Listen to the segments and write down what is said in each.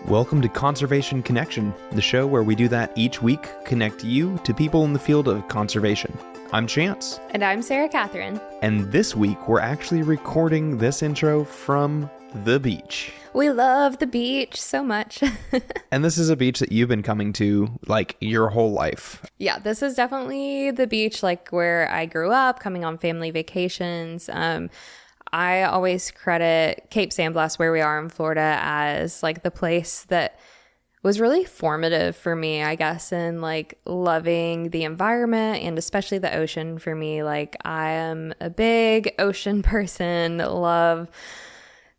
Welcome to Conservation Connection, the show where we do that each week, connect you to people in the field of conservation. I'm Chance. And I'm Sarah Catherine. And this week, we're actually recording this intro from the beach. We love the beach so much. And this is a beach that you've been coming to, like, your whole life. Yeah, this is definitely the beach, like, where I grew up, coming on family vacations. I always credit Cape San Blas, where we are in Florida, as like the place that was really formative for me, I guess, in like loving the environment and especially the ocean for me. Like, I am a big ocean person, love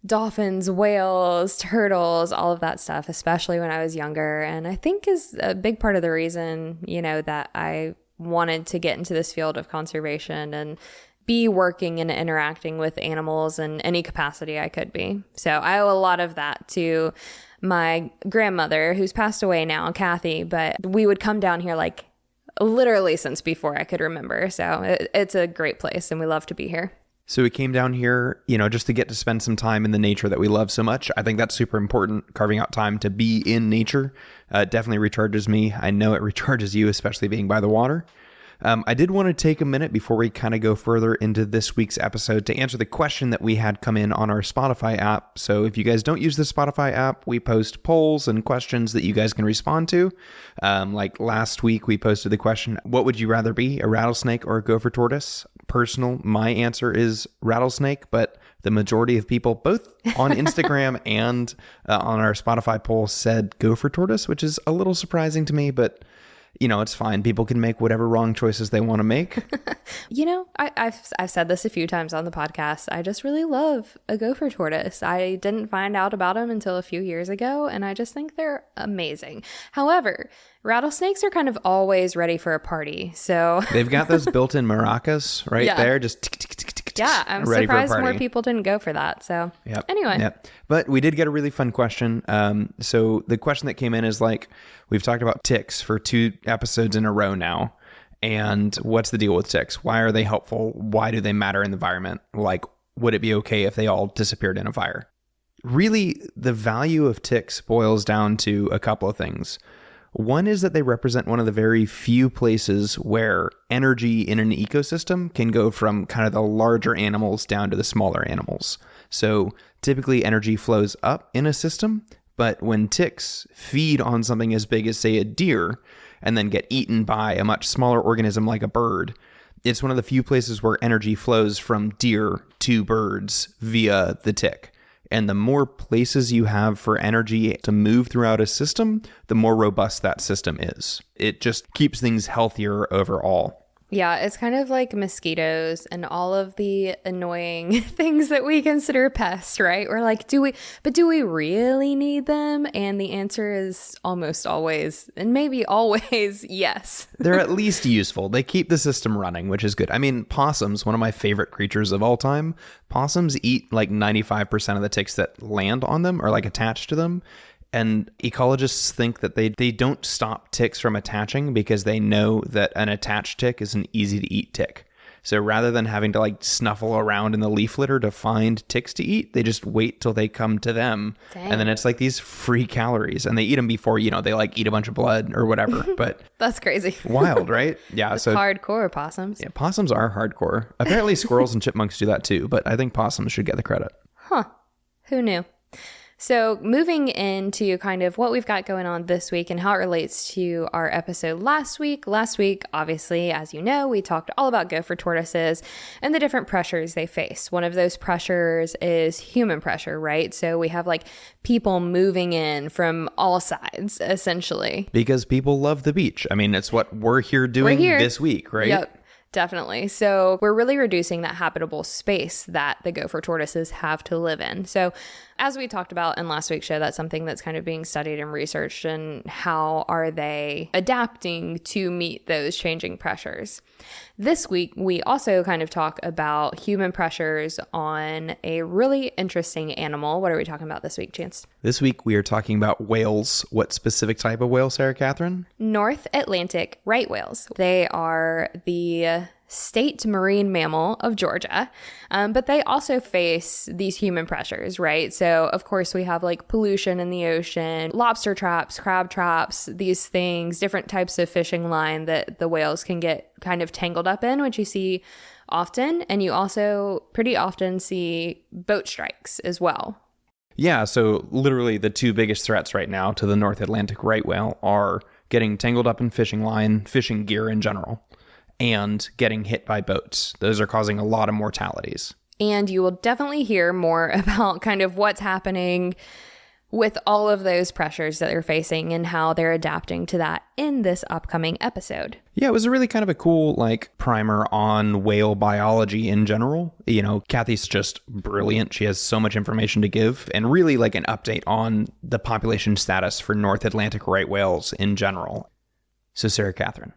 dolphins, whales, turtles, all of that stuff, especially when I was younger. And I think is a big part of the reason, that I wanted to get into this field of conservation and be working and interacting with animals in any capacity I could be. So I owe a lot of that to my grandmother, who's passed away now, Cathy, but we would come down here like literally since before I could remember. So it's a great place and we love to be here. So we came down here, just to get to spend some time in the nature that we love so much. I think that's super important, carving out time to be in nature. Definitely recharges me. I know it recharges you, especially being by the water. I did want to take a minute before we kind of go further into this week's episode to answer the question that we had come in on our Spotify app. So if you guys don't use the Spotify app, we post polls and questions that you guys can respond to. Like last week, we posted the question, what would you rather be, a rattlesnake or a gopher tortoise? My answer is rattlesnake, but the majority of people, both on Instagram and on our Spotify poll, said gopher tortoise, which is a little surprising to me, but it's fine. People can make whatever wrong choices they want to make. I've said this a few times on the podcast. I just really love a gopher tortoise. I didn't find out about them until a few years ago, and I just think they're amazing. However, rattlesnakes are kind of always ready for a party. So they've got those built-in maracas right there, just tick, tick, tick, tick, tick, yeah, I'm surprised more people didn't go for that. So anyway. But we did get a really fun question. So the question that came in is like, we've talked about ticks for 2 episodes in a row now. And what's the deal with ticks? Why are they helpful? Why do they matter in the environment? Like, would it be okay if they all disappeared in a fire? Really, the value of ticks boils down to a couple of things. One is that they represent one of the very few places where energy in an ecosystem can go from kind of the larger animals down to the smaller animals. So typically energy flows up in a system, but when ticks feed on something as big as, say, a deer, and then get eaten by a much smaller organism like a bird, it's one of the few places where energy flows from deer to birds via the tick. And the more places you have for energy to move throughout a system, the more robust that system is. It just keeps things healthier overall. Yeah, it's kind of like mosquitoes and all of the annoying things that we consider pests, right? We're like, do we really need them? And the answer is almost always, and maybe always, yes. They're at least useful. They keep the system running, which is good. I mean, possums, one of my favorite creatures of all time, possums eat like 95% of the ticks that land on them or like attached to them. And ecologists think that they don't stop ticks from attaching because they know that an attached tick is an easy to eat tick. So rather than having to like snuffle around in the leaf litter to find ticks to eat, they just wait till they come to them. Dang. And then it's like these free calories and they eat them before, they like eat a bunch of blood or whatever. But that's crazy. Wild, right? Yeah. So hardcore possums. Yeah, possums are hardcore. Apparently squirrels and chipmunks do that too, but I think possums should get the credit. Huh. Who knew? So moving into kind of what we've got going on this week and how it relates to our episode last week. Last week, obviously, as you know, we talked all about gopher tortoises and the different pressures they face. One of those pressures is human pressure, right? So we have like people moving in from all sides, essentially. Because people love the beach. I mean, it's what we're here doing this week, right? Yep. Definitely. So we're really reducing that habitable space that the gopher tortoises have to live in. So as we talked about in last week's show, that's something that's kind of being studied and researched, and how are they adapting to meet those changing pressures. This week, we also kind of talk about human pressures on a really interesting animal. What are we talking about this week, Chance? This week, we are talking about whales. What specific type of whale, Sarah Catherine? North Atlantic right whales. They are the state marine mammal of Georgia. But they also face these human pressures, right? So, of course, we have like pollution in the ocean, lobster traps, crab traps, these things, different types of fishing line that the whales can get kind of tangled up in, which you see often. And you also pretty often see boat strikes as well. Yeah, so literally the two biggest threats right now to the North Atlantic right whale are getting tangled up in fishing line, fishing gear in general, and getting hit by boats. Those are causing a lot of mortalities. And you will definitely hear more about kind of what's happening with all of those pressures that they're facing and how they're adapting to that in this upcoming episode. Yeah, it was a really kind of a cool like primer on whale biology in general. You know, Cathy's just brilliant. She has so much information to give, and really like an update on the population status for North Atlantic right whales in general. So Sarah Catherine,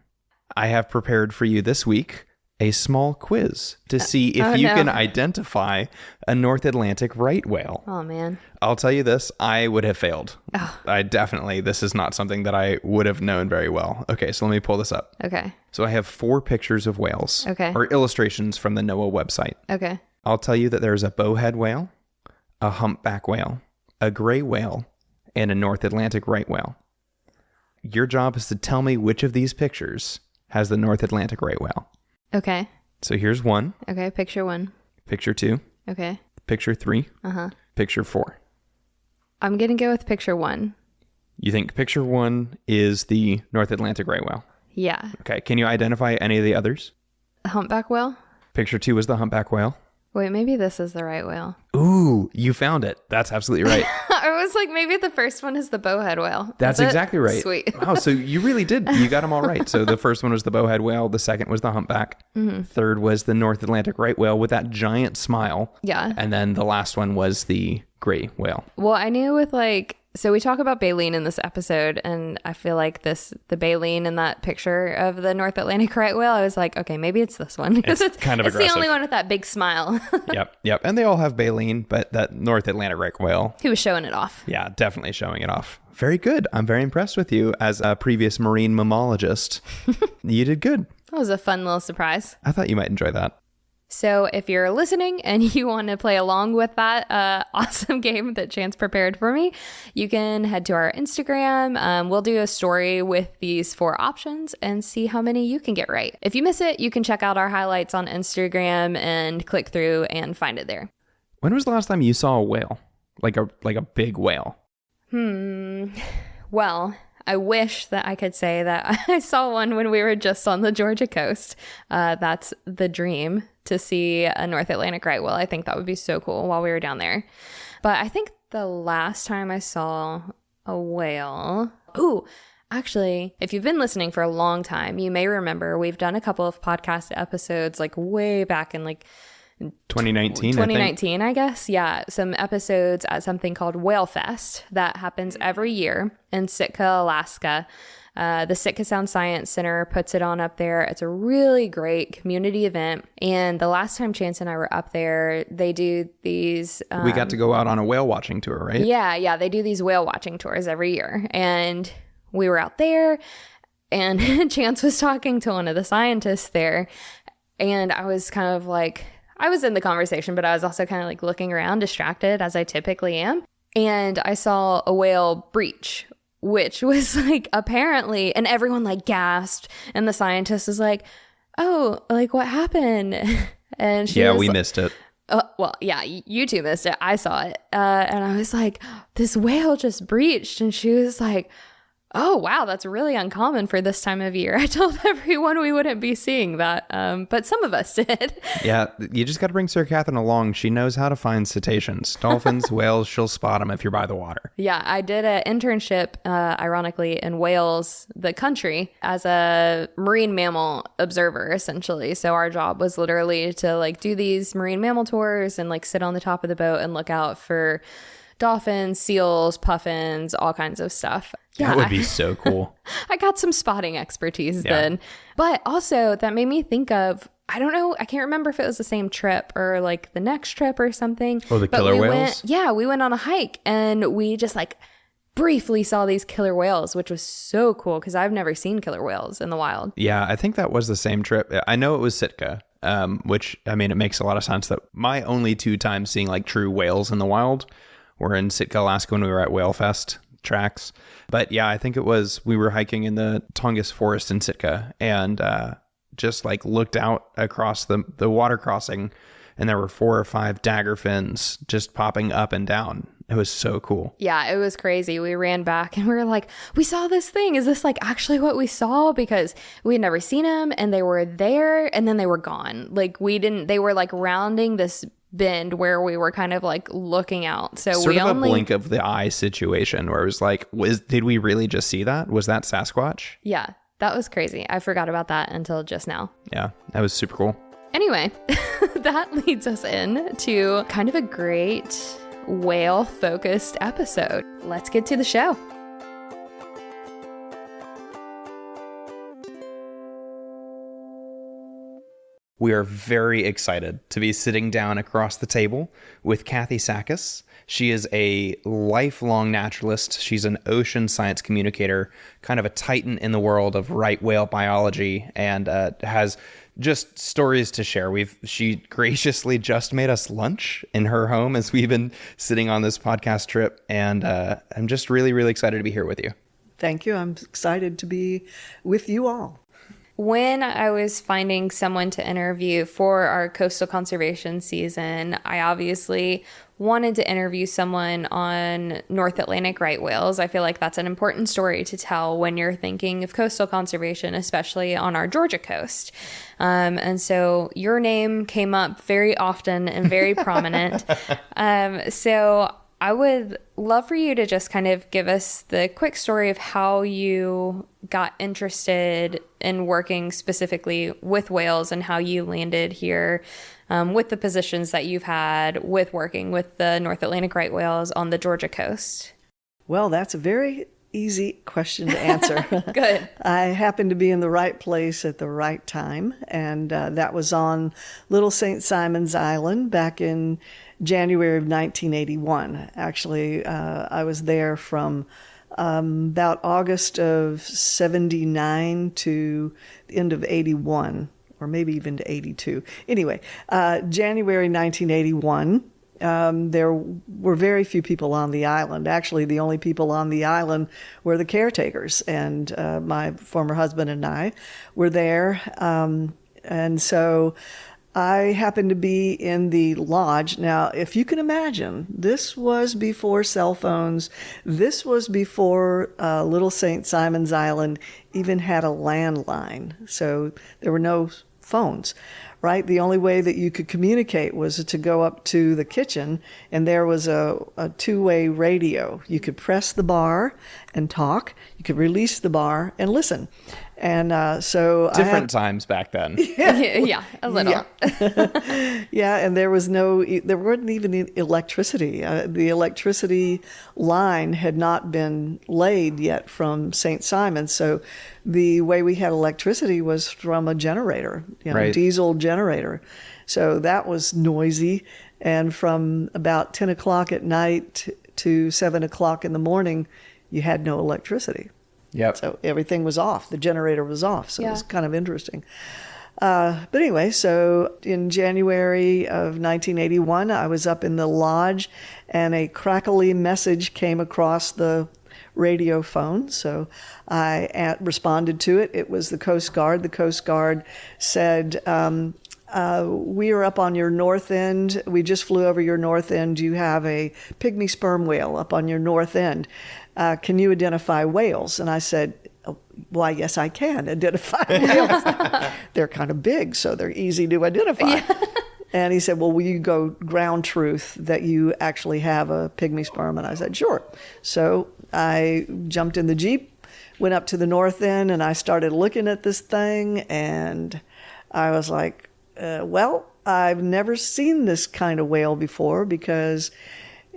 I have prepared for you this week a small quiz to see if you can identify a North Atlantic right whale. Oh, man. I'll tell you this, I would have failed. This is not something that I would have known very well. Okay, so let me pull this up. Okay. So I have 4 pictures of whales. Okay. Or illustrations from the NOAA website. Okay. I'll tell you that there's a bowhead whale, a humpback whale, a gray whale, and a North Atlantic right whale. Your job is to tell me which of these pictures has the North Atlantic right whale. Okay. So here's 1. Okay, picture 1. Picture 2. Okay. Picture 3. Uh-huh. Picture 4. I'm going to go with picture 1. You think picture 1 is the North Atlantic right whale? Yeah. Okay. Can you identify any of the others? Humpback whale? Picture 2 was the humpback whale. Wait, maybe this is the right whale. Ooh, you found it. That's absolutely right. I was like, maybe the first one is the bowhead whale. That's exactly right. Sweet. Wow, so you really did. You got them all right. So the first one was the bowhead whale. The second was the humpback. Mm-hmm. Third was the North Atlantic right whale with that giant smile. Yeah. And then the last one was the gray whale. Well, I knew with like, so we talk about baleen in this episode, and I feel like the baleen in that picture of the North Atlantic right whale, I was like, okay, maybe it's this one. It's kind of it's aggressive. the only one with that big smile. Yep. And they all have baleen, but that North Atlantic right whale. He was showing it off. Yeah, definitely showing it off. Very good. I'm very impressed with you as a previous marine mammalogist. You did good. That was a fun little surprise. I thought you might enjoy that. So if you're listening and you want to play along with that awesome game that Chance prepared for me, you can head to our Instagram. We'll do a story with these 4 options and see how many you can get right. If you miss it, you can check out our highlights on Instagram and click through and find it there. When was the last time you saw a whale? Like a big whale? Well, I wish that I could say that I saw one when we were just on the Georgia coast. That's the dream, to see a North Atlantic right whale. I think that would be so cool while we were down there. But I think the last time I saw a whale... Ooh, actually, if you've been listening for a long time, you may remember we've done a couple of podcast episodes like way back in like 2019, I guess. Yeah. Some episodes at something called Whale Fest that happens every year in Sitka, Alaska. The Sitka Sound Science Center puts it on up there. It's a really great community event. And the last time Chance and I were up there, they do these... we got to go out on a whale watching tour, right? Yeah. They do these whale watching tours every year. And we were out there, and Chance was talking to one of the scientists there. And I was kind of like... I was in the conversation, but I was also kind of like looking around, distracted as I typically am. And I saw a whale breach, which was like apparently, and everyone like gasped. And the scientist was like, oh, like what happened? And she was we like, missed it. Well, yeah, you two missed it. I saw it. And I was like, this whale just breached. And she was like, oh, wow, that's really uncommon for this time of year. I told everyone we wouldn't be seeing that, but some of us did. Yeah, you just got to bring Sarah Catherine along. She knows how to find cetaceans. Dolphins, whales, she'll spot them if you're by the water. Yeah, I did an internship, ironically, in Wales, the country, as a marine mammal observer, essentially. So our job was literally to like do these marine mammal tours and like sit on the top of the boat and look out for dolphins, seals, puffins, all kinds of stuff. Yeah, that would be so cool. I got some spotting expertise then. But also that made me think of, I don't know, I can't remember if it was the same trip or like the next trip or something. Oh, the killer whales? We went on a hike and we just like briefly saw these killer whales, which was so cool because I've never seen killer whales in the wild. Yeah, I think that was the same trip. I know it was Sitka, which, I mean, it makes a lot of sense that my only 2 times seeing like true whales in the wild were in Sitka, Alaska when we were at Whale Fest tracks. But yeah, I think it was, we were hiking in the Tongass Forest in Sitka and just like looked out across the water crossing, and there were 4 or 5 dagger fins just popping up and down. It was so cool. Yeah, it was crazy. We ran back and we were like, we saw this thing. Is this like actually what we saw? Because we had never seen them and they were there and then they were gone. Like they were like rounding this bend where we were kind of like looking out. So sort of a blink of the eye situation where it was like, did we really just see that? Was that Sasquatch? Yeah, that was crazy. I forgot about that until just now. Yeah, that was super cool. Anyway, that leads us in to kind of a great whale-focused episode. Let's get to the show. We are very excited to be sitting down across the table with Cathy Sakas. She is a lifelong naturalist. She's an ocean science communicator, kind of a titan in the world of right whale biology, and has just stories to share. She graciously just made us lunch in her home as we've been sitting on this podcast trip, and I'm just really, really excited to be here with you. Thank you. I'm excited to be with you all. When I was finding someone to interview for our coastal conservation season, I obviously wanted to interview someone on North Atlantic right whales. I feel like that's an important story to tell when you're thinking of coastal conservation, especially on our Georgia coast. And so your name came up very often and very prominent. So I would love for you to just kind of give us the quick story of how you got interested in working specifically with whales and how you landed here with the positions that you've had with working with the North Atlantic right whales on the Georgia coast. Well, that's a very easy question to answer. Good. I happened to be in the right place at the right time, and that was on Little St. Simon's Island back in January of 1981. Actually, I was there from about August of 79 to the end of 81, or maybe even to 82. Anyway, January 1981. There were very few people on the island. Actually, the only people on the island were the caretakers, and my former husband and I were there. And so I happened to be in the lodge. Now, if you can imagine, this was before cell phones. This was before Little St. Simon's Island even had a landline. So there were no phones, right? The only way that you could communicate was to go up to the kitchen, and there was a two-way radio. You could press the bar and talk. You could release the bar and listen. And so different times back then. Yeah, a little. Yeah. Yeah, and there wasn't even electricity. The electricity line had not been laid yet from St. Simon's, so the way we had electricity was from a generator, right. Diesel generator. So that was noisy, and from about 10 o'clock at night to 7 o'clock in the morning, you had no electricity. Yep. So everything was off. The generator was off. So Yeah. It was kind of interesting. But anyway, so in January of 1981, I was up in the lodge, and a crackly message came across the radio phone. So I responded to it. It was the Coast Guard. The Coast Guard said, we are up on your north end. We just flew over your north end. You have a pygmy sperm whale up on your north end. Can you identify whales? And I said, why, yes, I can identify whales. They're kind of big, so they're easy to identify. Yeah. And he said, well, will you go ground truth that you actually have a pygmy sperm? And I said, sure. So I jumped in the Jeep, went up to the north end, and I started looking at this thing, and I was like, well, I've never seen this kind of whale before because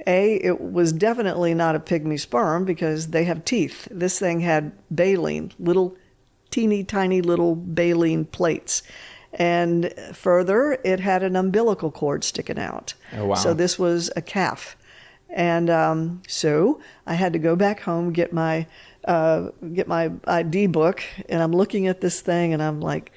it was definitely not a pygmy sperm because they have teeth. This thing had baleen, little teeny tiny little baleen plates. And further, it had an umbilical cord sticking out. Oh, wow. So this was a calf. And so I had to go back home, get my ID book, and I'm looking at this thing, and I'm like,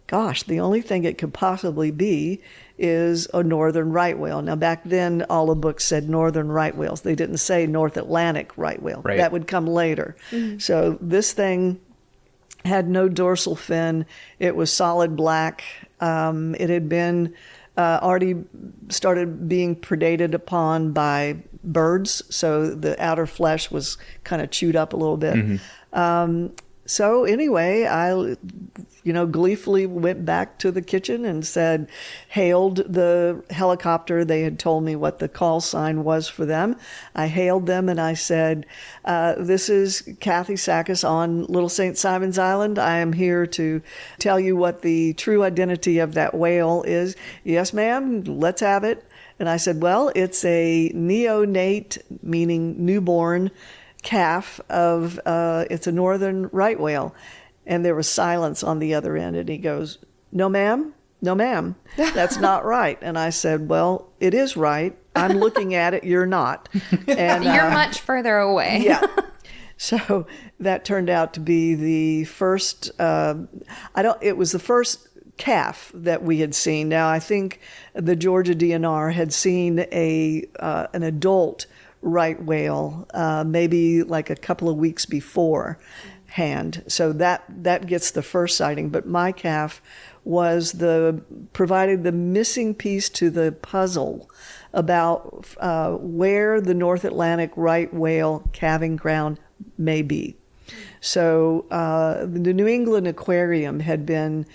gosh, the only thing it could possibly be is a northern right whale. Now, back then, all the books said northern right whales. They didn't say North Atlantic right whale. Right. That would come later. So this thing had no dorsal fin. It was solid black. It had been already started being predated upon by birds, so the outer flesh was kind of chewed up a little bit. So anyway, I, gleefully went back to the kitchen and hailed the helicopter. They had told me what the call sign was for them. I hailed them and I said, this is Cathy Sakas on Little St. Simon's Island. I am here to tell you what the true identity of that whale is. Yes, ma'am, let's have it. And I said, well, it's a neonate, meaning newborn, calf of it's a northern right whale. And there was silence on the other end, and he goes, no ma'am, that's not right. And I said, well, it is right. I'm looking at it, you're not. And you're much further away. Yeah. So that turned out to be the first it was the first calf that we had seen. Now I think the Georgia DNR had seen an adult right whale, maybe like a couple of weeks beforehand. So that gets the first sighting. But my calf provided the missing piece to the puzzle about where the North Atlantic right whale calving ground may be. So the New England Aquarium had been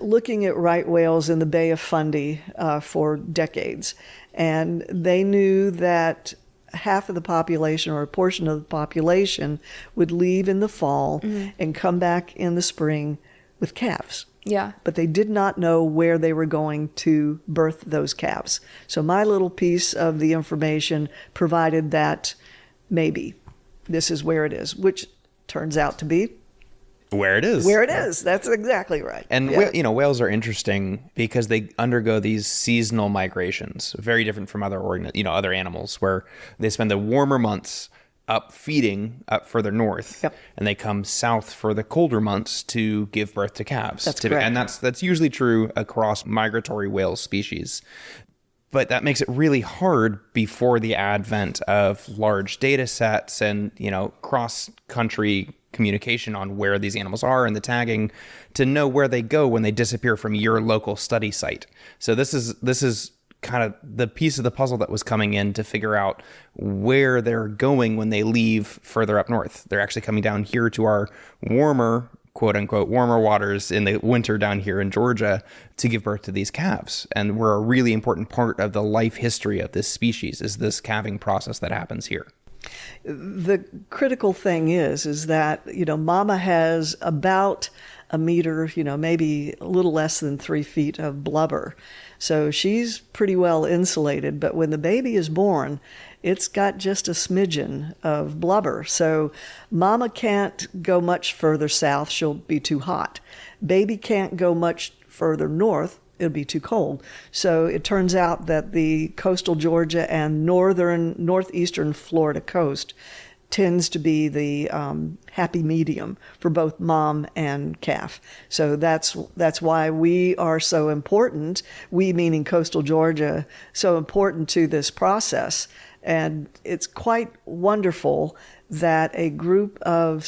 looking at right whales in the Bay of Fundy for decades, and they knew that half of the population or a portion of the population would leave in the fall and come back in the spring with calves. Yeah. But they did not know where they were going to birth those calves. So my little piece of the information provided that maybe this is where it is, which turns out to be where it is. Where it is. That's exactly right. And, whales are interesting because they undergo these seasonal migrations, very different from other animals, where they spend the warmer months up feeding up further north, and they come south for the colder months to give birth to calves. That's correct. And that's usually true across migratory whale species. But that makes it really hard before the advent of large data sets and, cross-country communication on where these animals are and the tagging to know where they go when they disappear from your local study site. So this is kind of the piece of the puzzle that was coming in to figure out where they're going when they leave further up north. They're actually coming down here to our warmer, quote unquote, warmer waters in the winter down here in Georgia to give birth to these calves. And we're a really important part of the life history of this species is this calving process that happens here. The critical thing is that, mama has about a meter, maybe a little less than 3 feet of blubber. So she's pretty well insulated. But when the baby is born, it's got just a smidgen of blubber. So mama can't go much further south. She'll be too hot. Baby can't go much further north. It'll be too cold. So it turns out that the coastal Georgia and northeastern Florida coast tends to be the happy medium for both mom and calf. So that's why we are so important, we meaning coastal Georgia, so important to this process. And it's quite wonderful that a group of,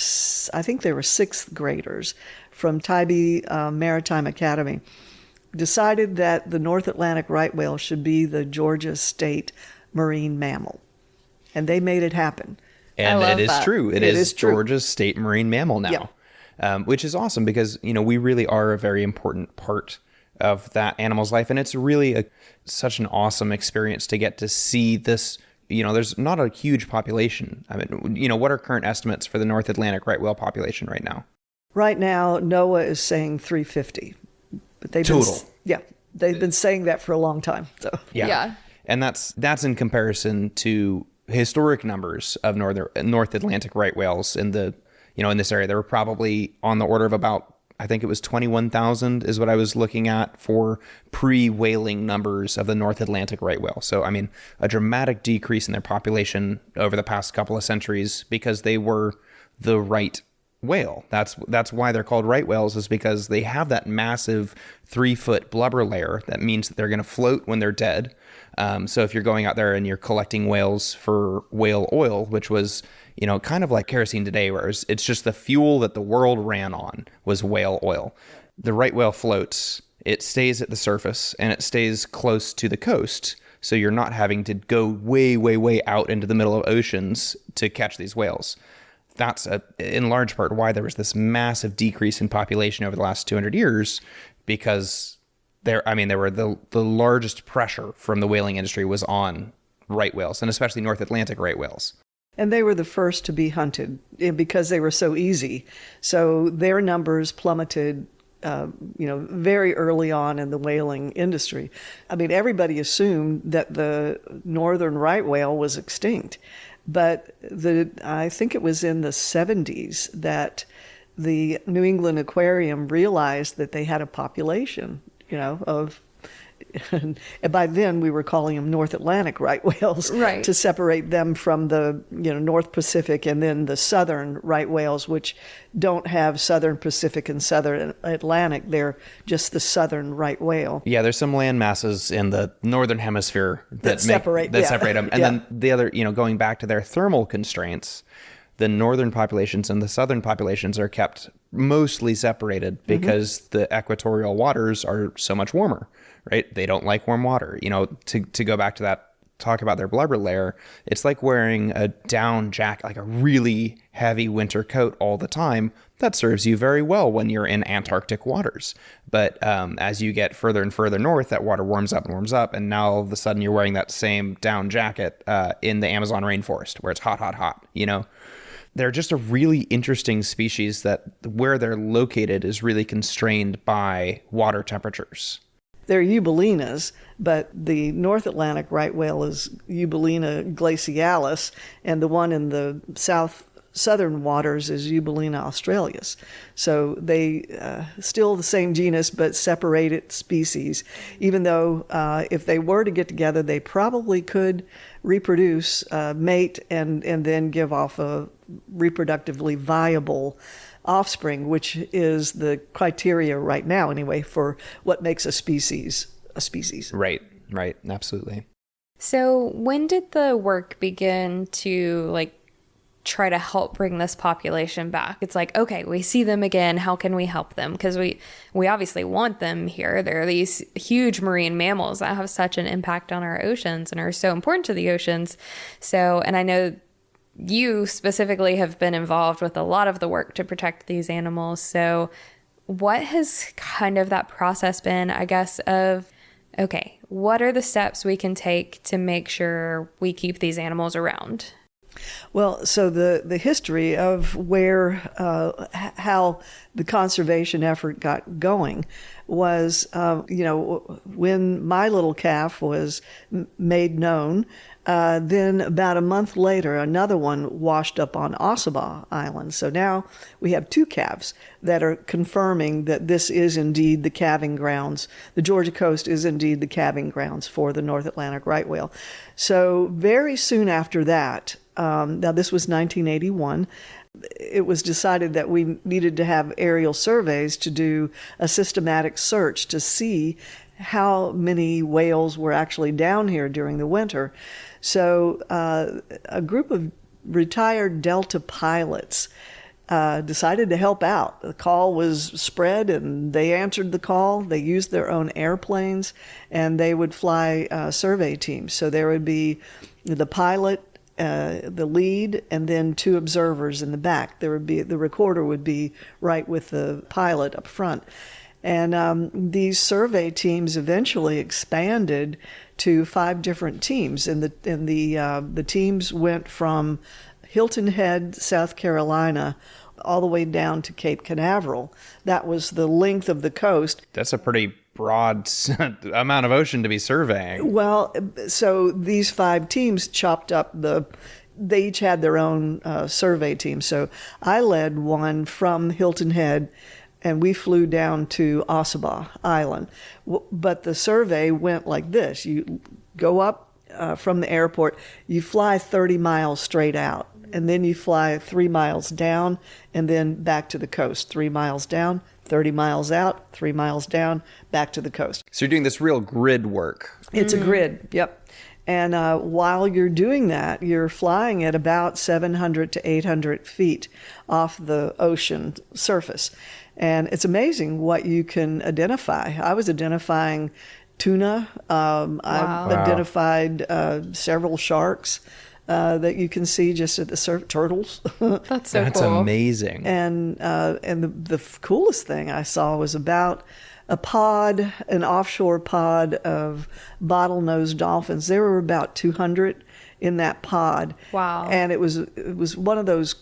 I think they were 6th graders from Tybee Maritime Academy decided that the North Atlantic right whale should be the Georgia state marine mammal. And they made it happen. And it is true. It is true. Georgia's state marine mammal now, which is awesome because, we really are a very important part of that animal's life. And it's really such an awesome experience to get to see this. There's not a huge population. I mean, what are current estimates for the North Atlantic right whale population right now? Right now, NOAA is saying 350. But they've been saying that for a long time. So and that's in comparison to historic numbers of North Atlantic right whales in the in this area. There were probably on the order of about I think it was 21,000 is what I was looking at for pre-whaling numbers of the North Atlantic right whale. So, I mean, a dramatic decrease in their population over the past couple of centuries because they were the right whale. That's why they're called right whales, is because they have that massive 3-foot blubber layer that means that they're going to float when they're dead. So if you're going out there and you're collecting whales for whale oil, which was, kind of like kerosene today, where it's just the fuel that the world ran on was whale oil. The right whale floats, it stays at the surface and it stays close to the coast. So you're not having to go way, way, way out into the middle of oceans to catch these whales. That's in large part why there was this massive decrease in population over the last 200 years, because there were the largest pressure from the whaling industry was on right whales, and especially North Atlantic right whales. And they were the first to be hunted because they were so easy. So their numbers plummeted, very early on in the whaling industry. I mean, everybody assumed that the northern right whale was extinct. But I think it was in the 70s that the New England Aquarium realized that they had a population, of, and by then we were calling them North Atlantic right whales, right, to separate them from the, North Pacific and then the southern right whales, which don't have Southern Pacific and Southern Atlantic. They're just the southern right whale. Yeah, there's some land masses in the northern hemisphere that separate them. And then the other, going back to their thermal constraints, the northern populations and the southern populations are kept mostly separated because the equatorial waters are so much warmer, right? They don't like warm water. To go back to that, talk about their blubber layer, it's like wearing a down jacket, like a really heavy winter coat all the time. That serves you very well when you're in Antarctic waters. But as you get further and further north, that water warms up, and now all of a sudden you're wearing that same down jacket in the Amazon rainforest where it's hot, hot, hot, They're just a really interesting species that where they're located is really constrained by water temperatures. They're eubalinas, but the North Atlantic right whale is Eubelina glacialis, and the one in the southern waters is Eubelina australis. So they still the same genus, but separated species, even though if they were to get together, they probably could reproduce, mate, and then give off a reproductively viable offspring, which is the criteria right now anyway for what makes a species a species. Right, absolutely. So when did the work begin to try to help bring this population back? It's like, okay, we see them again. How can we help them? Because we obviously want them here. There are these huge marine mammals that have such an impact on our oceans and are so important to the oceans. So, and I know you specifically have been involved with a lot of the work to protect these animals. So what has kind of that process been, I guess, of, okay, what are the steps we can take to make sure we keep these animals around? Well, so the history of where, how the conservation effort got going was, when my little calf was made known, then about a month later, another one washed up on Ossabaw Island. So now we have two calves that are confirming that this is indeed the calving grounds. The Georgia coast is indeed the calving grounds for the North Atlantic right whale. So very soon after that, now this was 1981, it was decided that we needed to have aerial surveys to do a systematic search to see how many whales were actually down here during the winter. So a group of retired Delta pilots decided to help out. The call was spread and they answered the call. They used their own airplanes and they would fly survey teams. So there would be the pilot, the lead, and then two observers in the back. There would be the recorder would be right with the pilot up front. And these survey teams eventually expanded to 5 different teams, and the teams went from Hilton Head, South Carolina, all the way down to Cape Canaveral. That was the length of the coast. That's a pretty broad amount of ocean to be surveying. Well, so these 5 teams chopped up they each had their own survey team. So I led one from Hilton Head and we flew down to Ossabaw Island. But the survey went like this. You go up from the airport, you fly 30 miles straight out, and then you fly 3 miles down, and then back to the coast. 3 miles down, 30 miles out, 3 miles down, back to the coast. So you're doing this real grid work. It's a grid, yep. And while you're doing that, you're flying at about 700 to 800 feet off the ocean surface. And it's amazing what you can identify. I was identifying tuna. I've identified several sharks that you can see just at the surface. Turtles. That's so That's cool. amazing. And the coolest thing I saw was about a pod, an offshore pod of bottlenose dolphins. There were about 200 in that pod. Wow. And it was one of those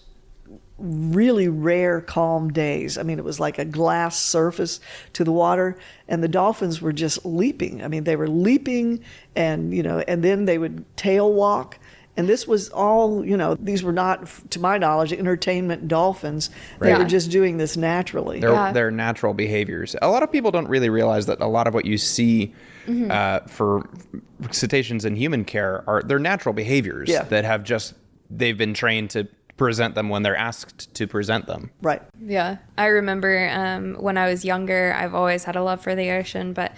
really rare calm days. I mean, it was like a glass surface to the water, and the dolphins were just leaping. I mean, they were leaping, and and then they would tail walk. And this was all, these were not, to my knowledge, entertainment dolphins. They Right. were just doing this naturally. They're natural behaviors. A lot of people don't really realize that a lot of what you see for cetaceans in human care they're natural behaviors that they've been trained to present them when they're asked to present them. Right. Yeah. I remember when I was younger, I've always had a love for the ocean, but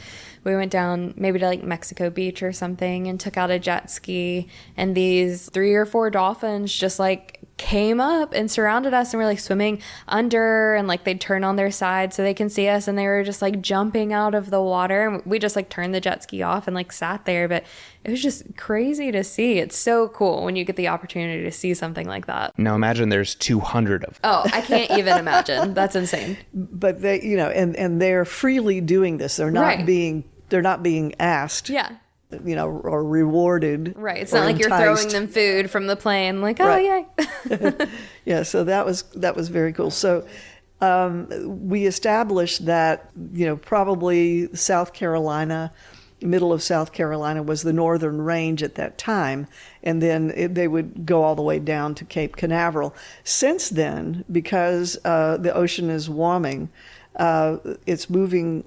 we went down maybe to like Mexico Beach or something and took out a jet ski, and these 3 or 4 dolphins just like came up and surrounded us, and we're like swimming under, and like they'd turn on their side so they can see us, and they were just like jumping out of the water, and we just like turned the jet ski off and like sat there. But it was just crazy to see. It's so cool when you get the opportunity to see something like that. Now imagine there's 200 of them. Oh, I can't even imagine. That's insane. But they, and they're freely doing this. They're not Right. being asked. Yeah. Or rewarded. Right. It's or not like you're enticed. throwing them food from the plane, like, oh, Right. yay. Yeah, so that was very cool. So we established that, probably South Carolina, middle of South Carolina was the northern range at that time, and then they would go all the way down to Cape Canaveral. Since then, because the ocean is warming, it's moving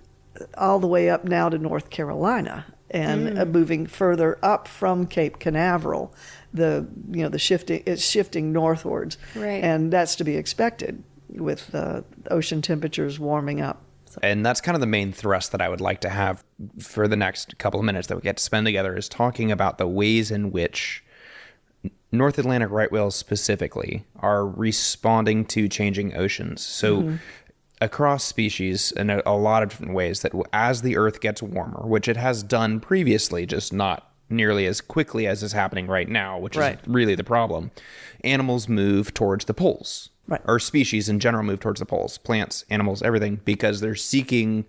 all the way up now to North Carolina, and moving further up from Cape Canaveral. It's shifting northwards, Right. and that's to be expected with ocean temperatures warming up. And that's kind of the main thrust that I would like to have for the next couple of minutes that we get to spend together, is talking about the ways in which North Atlantic right whales specifically are responding to changing oceans. So across species in a lot of different ways, that as the Earth gets warmer, which it has done previously, just not nearly as quickly as is happening right now, which is really the problem, animals move towards the poles. Right. Or species in general move towards the poles, plants, animals, everything, because they're seeking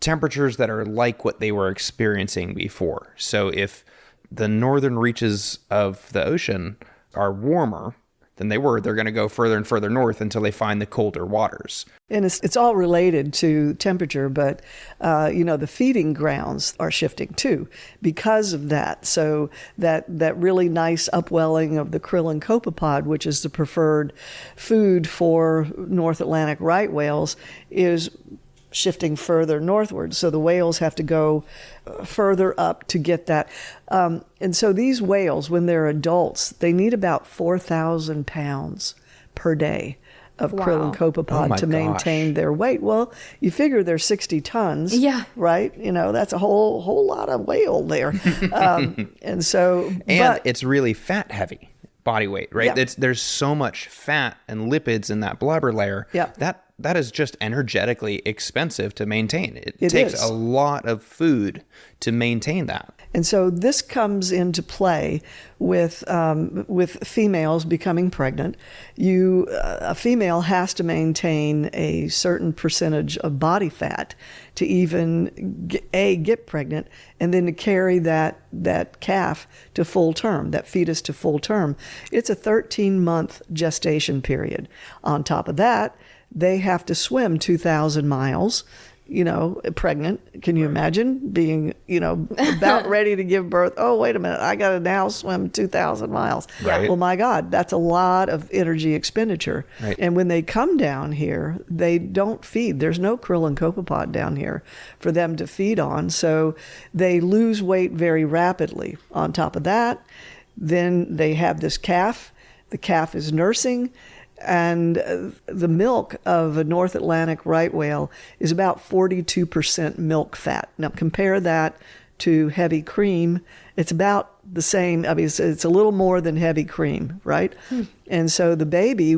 temperatures that are like what they were experiencing before. So if the northern reaches of the ocean are warmer than they were, they're going to go further and further north until they find the colder waters. And it's all related to temperature, but the feeding grounds are shifting too because of that. So that really nice upwelling of the krill and copepod, which is the preferred food for North Atlantic right whales, is shifting further northward. So the whales have to go further up to get that. And so these whales, when they're adults, they need about 4,000 pounds per day of krill and copepod to maintain their weight. Well, you figure they're 60 tons, right? That's a whole lot of whale there. And it's really fat heavy body weight, right? Yeah. There's so much fat and lipids in that blubber layer. Yeah. That is just energetically expensive to maintain. It takes is. a lot of food to maintain that. And so this comes into play with females becoming pregnant. A female has to maintain a certain percentage of body fat to even get pregnant, and then to carry that calf to full term, that fetus to full term. It's a 13-month gestation period. On top of that, they have to swim 2,000 miles pregnant. Can you imagine being, about ready to give birth? Oh, wait a minute. I got to now swim 2,000 miles. Right. Well, my God, that's a lot of energy expenditure. Right. And when they come down here, they don't feed. There's no krill and copepod down here for them to feed on. So they lose weight very rapidly. On top of that, then they have this calf. The calf is nursing. And the milk of a North Atlantic right whale is about 42% milk fat. Now compare that to heavy cream. It's about the same. I mean, it's a little more than heavy cream, right? And so the baby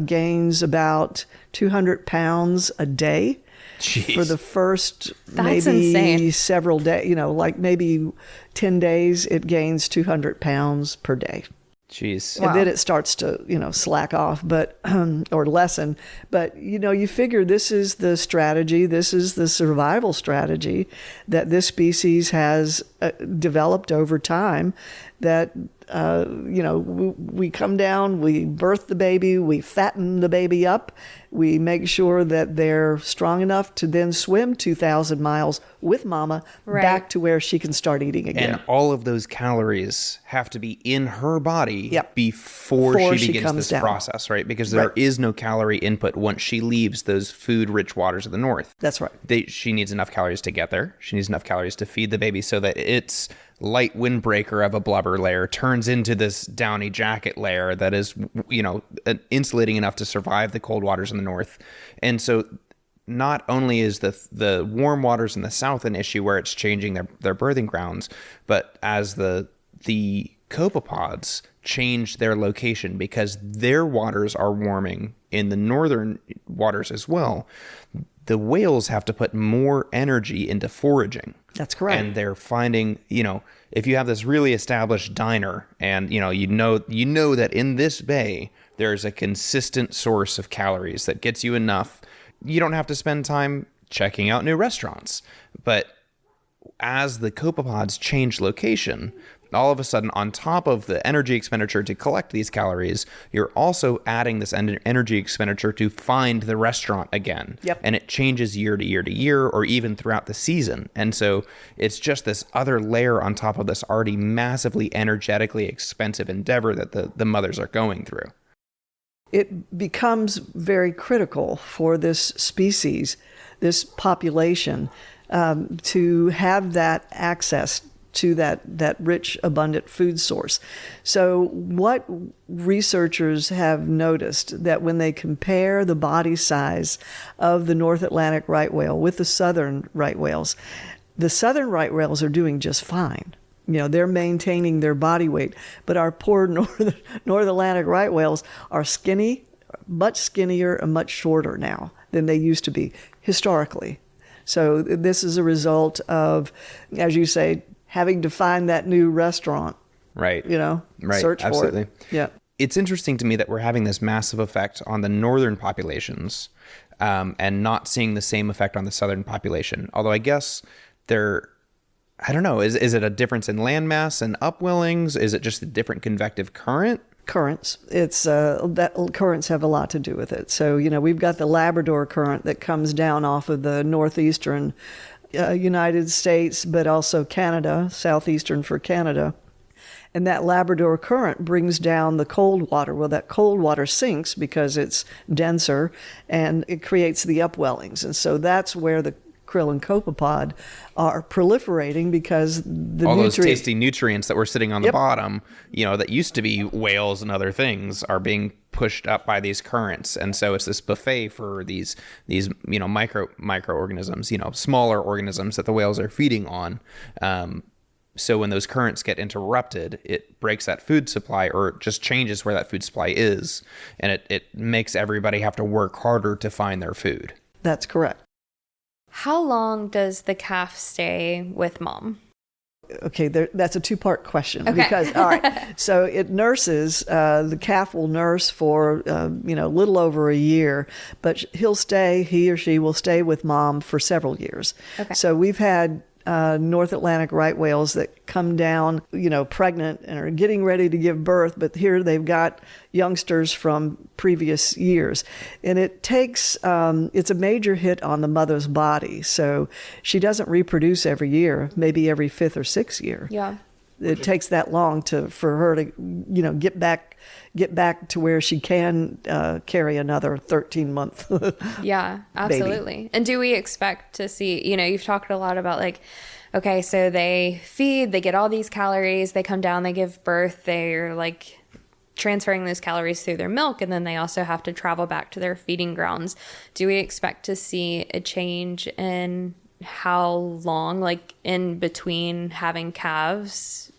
gains about 200 pounds a day. Jeez. For the first That's maybe insane. several days, like maybe 10 days, it gains 200 pounds per day. Jeez. Wow. And then it starts to, slack off, but or lessen. But you figure this is the strategy. This is the survival strategy that this species has developed over time. That we come down, we birth the baby, we fatten the baby up, we make sure that they're strong enough to then swim 2,000 miles with mama back to where she can start eating again. And all of those calories have to be in her body before Before she she begins comes this down. process, right? Because there is no calorie input once she leaves those food-rich waters of the north. That's right. She needs enough calories to get there. She needs enough calories to feed the baby so that its light windbreaker of a blubber layer turns into this downy jacket layer that is, insulating enough to survive the cold waters in the north. And so not only is the warm waters in the south an issue where it's changing their birthing grounds, but as the copepods change their location because their waters are warming in the northern waters as well, the whales have to put more energy into foraging. That's correct. And they're finding, if you have this really established diner and, you know that in this bay, there's a consistent source of calories that gets you enough. You don't have to spend time checking out new restaurants. But as the copepods change location, all of a sudden, on top of the energy expenditure to collect these calories, you're also adding this energy expenditure to find the restaurant again. Yep. And it changes year to year to year, or even throughout the season. And so it's just this other layer on top of this already massively energetically expensive endeavor that the mothers are going through. It becomes very critical for this species, this population, to have that access to that rich, abundant food source. So what researchers have noticed that when they compare the body size of the North Atlantic right whale with the southern right whales, the southern right whales are doing just fine. They're maintaining their body weight, but our poor North Atlantic right whales are skinny, much skinnier and much shorter now than they used to be historically. So this is a result of, as you say, having to find that new restaurant. Right. Right. Search for Absolutely. it. Yeah. It's interesting to me that we're having this massive effect on the northern populations and not seeing the same effect on the southern population. Although I guess I don't know, is it a difference in landmass and upwellings? Is it just a different convective current? Currents. It's that currents have a lot to do with it. So, we've got the Labrador current that comes down off of the northeastern United States, but also Canada, southeastern for Canada. And that Labrador current brings down the cold water. Well, that cold water sinks because it's denser and it creates the upwellings. And so that's where the krill and copepod are proliferating because those tasty nutrients that were sitting on the bottom, that used to be whales and other things, are being pushed up by these currents. And so it's this buffet for these microorganisms, smaller organisms that the whales are feeding on. So when those currents get interrupted, it breaks that food supply, or it just changes where that food supply is. And it makes everybody have to work harder to find their food. That's correct. How long does the calf stay with mom? Okay, that's a two-part question. Okay. Because, all right, so it nurses, the calf will nurse for, a little over a year, but he or she will stay with mom for several years. Okay. So we've had North Atlantic right whales that come down, pregnant and are getting ready to give birth, but here they've got youngsters from previous years. And it takes, it's a major hit on the mother's body. So she doesn't reproduce every year, maybe every 5th or 6th year. Yeah. It takes that long for her to, get back to where she can carry another 13-month. Yeah, absolutely. Baby. And do we expect to see, you've talked a lot about like, okay, so they feed, they get all these calories, they come down, they give birth, they're like transferring those calories through their milk, and then they also have to travel back to their feeding grounds. Do we expect to see a change in how long, like in between having calves,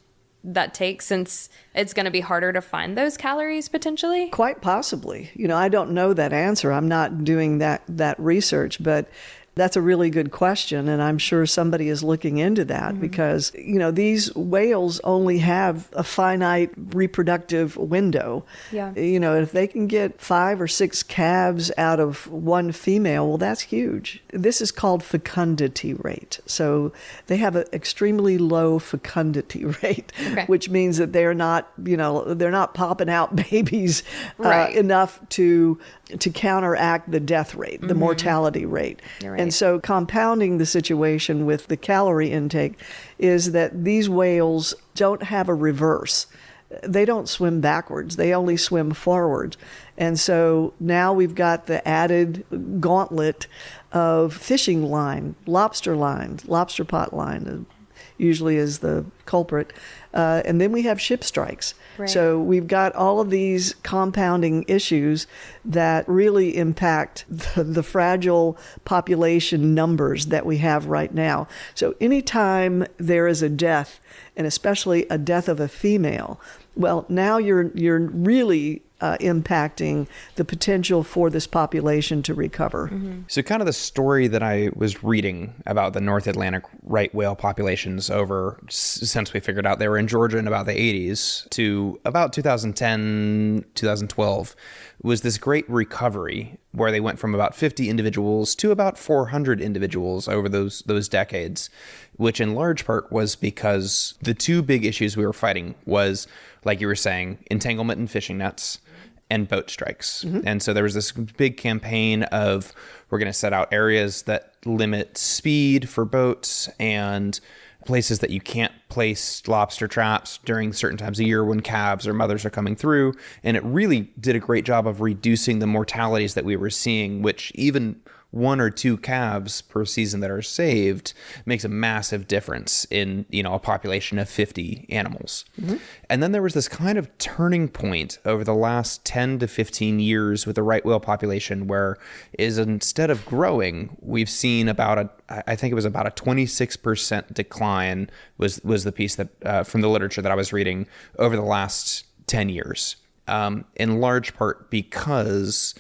that takes, since it's going to be harder to find those calories potentially? Quite possibly. I don't know that answer. I'm not doing that research, but that's a really good question, and I'm sure somebody is looking into that because, these whales only have a finite reproductive window. Yeah. If they can get 5 or 6 calves out of one female, well, that's huge. This is called fecundity rate. So they have an extremely low fecundity rate, which means that they're not popping out babies enough to counteract the death rate, the mortality rate. Right. And so compounding the situation with the calorie intake is that these whales don't have a reverse. They don't swim backwards. They only swim forward. And so now we've got the added gauntlet of fishing line, lobster pot line usually is the culprit. And then we have ship strikes. Right. So we've got all of these compounding issues that really impact the fragile population numbers that we have right now. So anytime there is a death, and especially a death of a female, well, now you're really impacting the potential for this population to recover. So kind of the story that I was reading about the North Atlantic right whale populations since we figured out they were in Georgia in about the 80s to about 2010, 2012, was this great recovery where they went from about 50 individuals to about 400 individuals over those decades, which in large part was because the two big issues we were fighting was, like you were saying, entanglement in fishing nets and boat strikes. And so there was this big campaign of, we're going to set out areas that limit speed for boats and places that you can't place lobster traps during certain times of year when calves or mothers are coming through. And it really did a great job of reducing the mortalities that we were seeing, which even 1 or 2 calves per season that are saved makes a massive difference in, a population of 50 animals. And then there was this kind of turning point over the last 10 to 15 years with the right whale population where instead of growing, we've seen I think it was about a 26% decline was the piece that from the literature that I was reading over the last 10 years, in large part because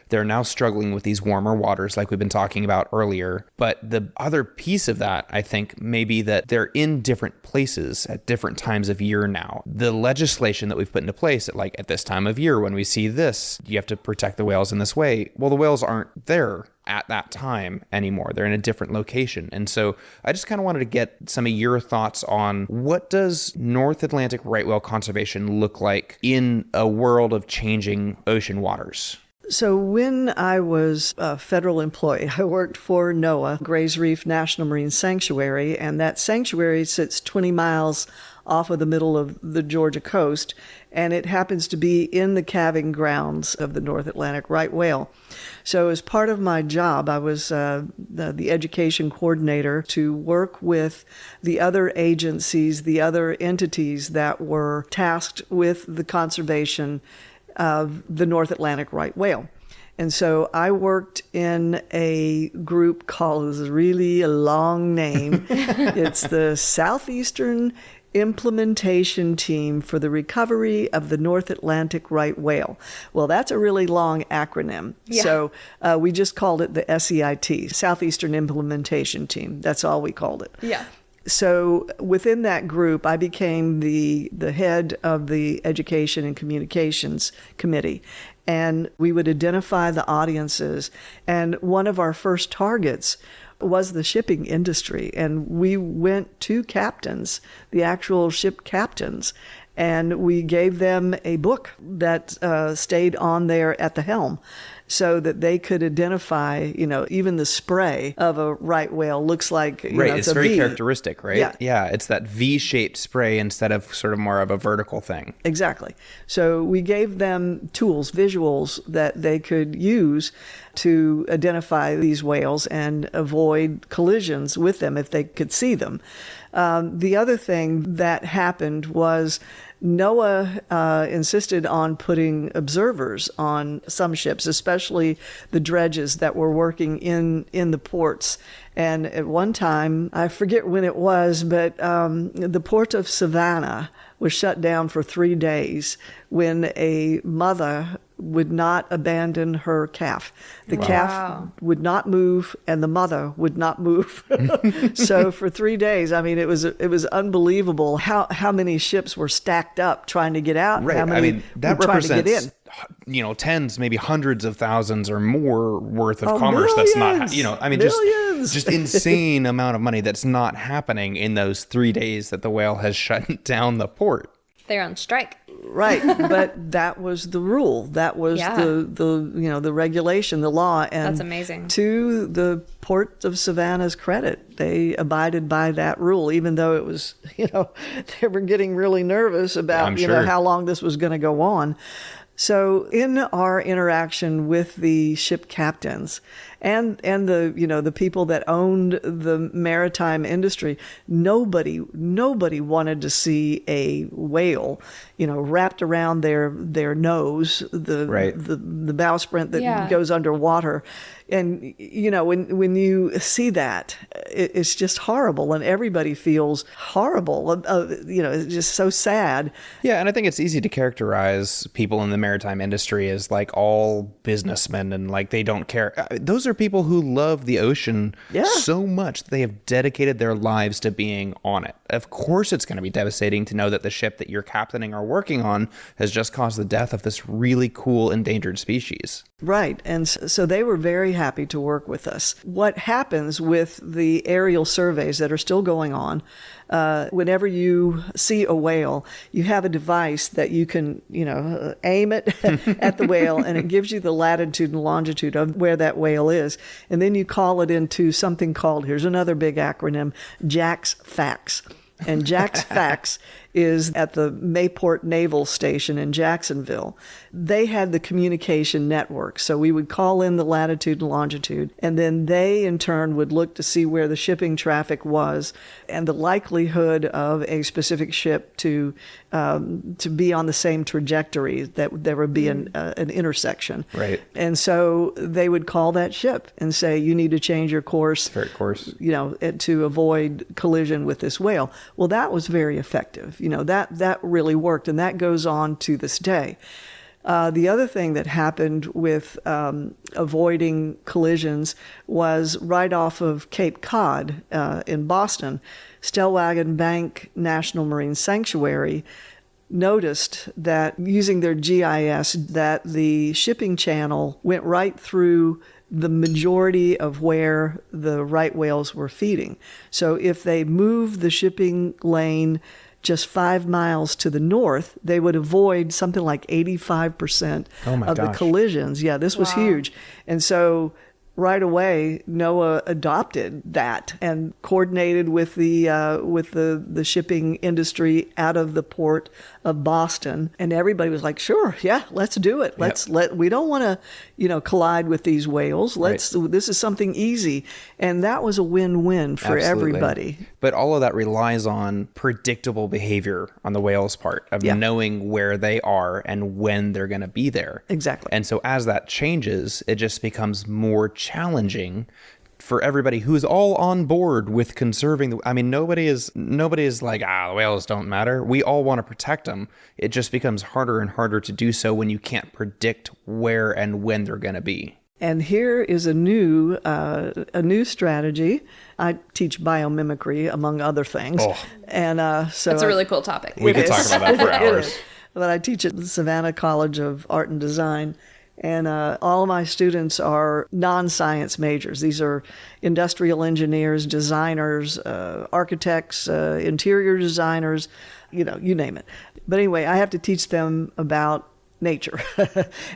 they're now struggling with these warmer waters like we've been talking about earlier. But the other piece of that, I think, may be that they're in different places at different times of year now. The legislation that we've put into place at this time of year, when we see this, you have to protect the whales in this way. Well, the whales aren't there at that time anymore. They're in a different location. And so I just kind of wanted to get some of your thoughts on what does North Atlantic right whale conservation look like in a world of changing ocean waters? So when I was a federal employee, I worked for NOAA, Grays Reef National Marine Sanctuary, and that sanctuary sits 20 miles off of the middle of the Georgia coast, and it happens to be in the calving grounds of the North Atlantic right whale. So as part of my job, I was the education coordinator to work with the other agencies, the other entities that were tasked with the conservation of the North Atlantic right whale. And so I worked in a group called, this is really a long name, it's the Southeastern Implementation Team for the Recovery of the North Atlantic Right Whale. Well, that's a really long acronym. Yeah. So we just called it the SEIT, Southeastern Implementation Team. That's all we called it. Yeah. So within that group, I became the head of the Education and Communications Committee. And we would identify the audiences. And one of our first targets was the shipping industry. And we went to captains, the actual ship captains, and we gave them a book that stayed on there at the helm so that they could identify, even the spray of a right whale looks like, it's very characteristic, right? Yeah. It's that V-shaped spray instead of sort of more of a vertical thing. Exactly. So we gave them tools, visuals that they could use to identify these whales and avoid collisions with them if they could see them. The other thing that happened was NOAA insisted on putting observers on some ships, especially the dredges that were working in the ports. And at one time, I forget when it was, but the port of Savannah was shut down for 3 days when a mother would not abandon her calf. The calf would not move, and the mother would not move. So for 3 days, I mean, it was unbelievable how many ships were stacked up trying to get out. Right. How many I mean, that were trying to get in. represents, tens, maybe hundreds of thousands or more worth of commerce that's not, just insane amount of money that's not happening in those 3 days that the whale has shut down the port. They're on strike. Right, but that was the rule. That was the regulation, the law. And that's amazing. To the Port of Savannah's credit, they abided by that rule, even though it was, they were getting really nervous about, how long this was going to go on. So in our interaction with the ship captains and the people that owned the maritime industry, nobody wanted to see a whale, wrapped around their nose, the bowsprit that goes underwater. And, when you see that, it's just horrible, and everybody feels horrible. It's just so sad. Yeah, and I think it's easy to characterize people in the maritime industry as like all businessmen and like they don't care. Those are people who love the ocean so much that they have dedicated their lives to being on it. Of course, it's going to be devastating to know that the ship that you're captaining or working on has just caused the death of this really cool endangered species. Right. And so they were very happy to work with us. What happens with the aerial surveys that are still going on, whenever you see a whale, you have a device that you can, aim it at the whale, and it gives you the latitude and longitude of where that whale is. And then you call it into something called, here's another big acronym, JAX FACS. And JAX FACS is at the Mayport Naval Station in Jacksonville. They had the communication network. So we would call in the latitude and longitude, and then they in turn would look to see where the shipping traffic was and the likelihood of a specific ship to be on the same trajectory, that there would be an intersection. Right. And so they would call that ship and say, you need to change your course, to avoid collision with this whale. Well, that was very effective. That really worked, and that goes on to this day. The other thing that happened with avoiding collisions was right off of Cape Cod in Boston, Stellwagen Bank National Marine Sanctuary noticed that using their GIS that the shipping channel went right through the majority of where the right whales were feeding. So if they moved the shipping lane just 5 miles to the north, they would avoid something like 85% of the collisions. Yeah, this was huge. And so right away, NOAA adopted that and coordinated with the shipping industry out of the port of Boston, and everybody was like, "Sure, yeah, let's do it. We don't want to, collide with these whales. This is something easy," and that was a win-win for everybody. But all of that relies on predictable behavior on the whale's part of knowing where they are and when they're going to be there. Exactly. And so as that changes, it just becomes more challenging for everybody who's all on board with conserving nobody is like, the whales don't matter. We all want to protect them. It just becomes harder and harder to do so when you can't predict where and when they're going to be. And here is a new strategy. I teach biomimicry, among other things. And so it's a really cool topic. We could talk about that for hours. But I teach at the Savannah College of Art and Design. And all of my students are non-science majors. These are industrial engineers, designers, architects, interior designers, you name it. But anyway, I have to teach them about nature.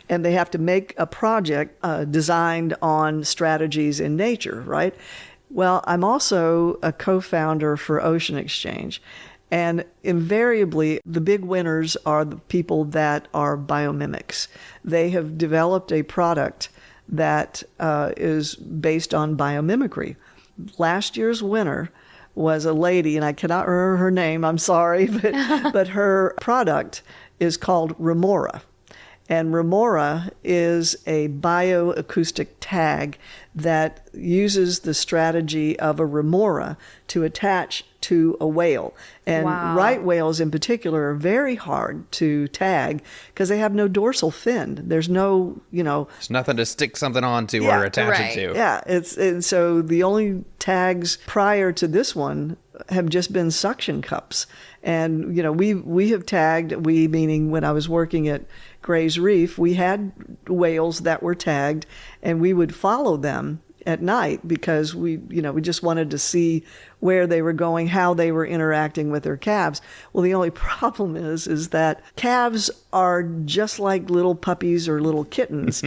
And they have to make a project designed on strategies in nature, right? Well, I'm also a co-founder for Ocean Exchange. And invariably, the big winners are the people that are biomimics. They have developed a product that is based on biomimicry. Last year's winner was a lady, and I cannot remember her name, I'm sorry, but her product is called Remora. And Remora is a bioacoustic tag that uses the strategy of a remora to attach to a whale. And Wow. right whales in particular are very hard to tag because they have no dorsal fin. There's no, There's nothing to stick something onto Yeah, or attach right. it to. yeah, and so the only tags prior to this one have just been suction cups. And, we have tagged, we meaning when I was working at Gray's Reef, we had whales that were tagged and we would follow them at night because we just wanted to see where they were going, how they were interacting with their calves. Well, the only problem is that calves are just like little puppies or little kittens.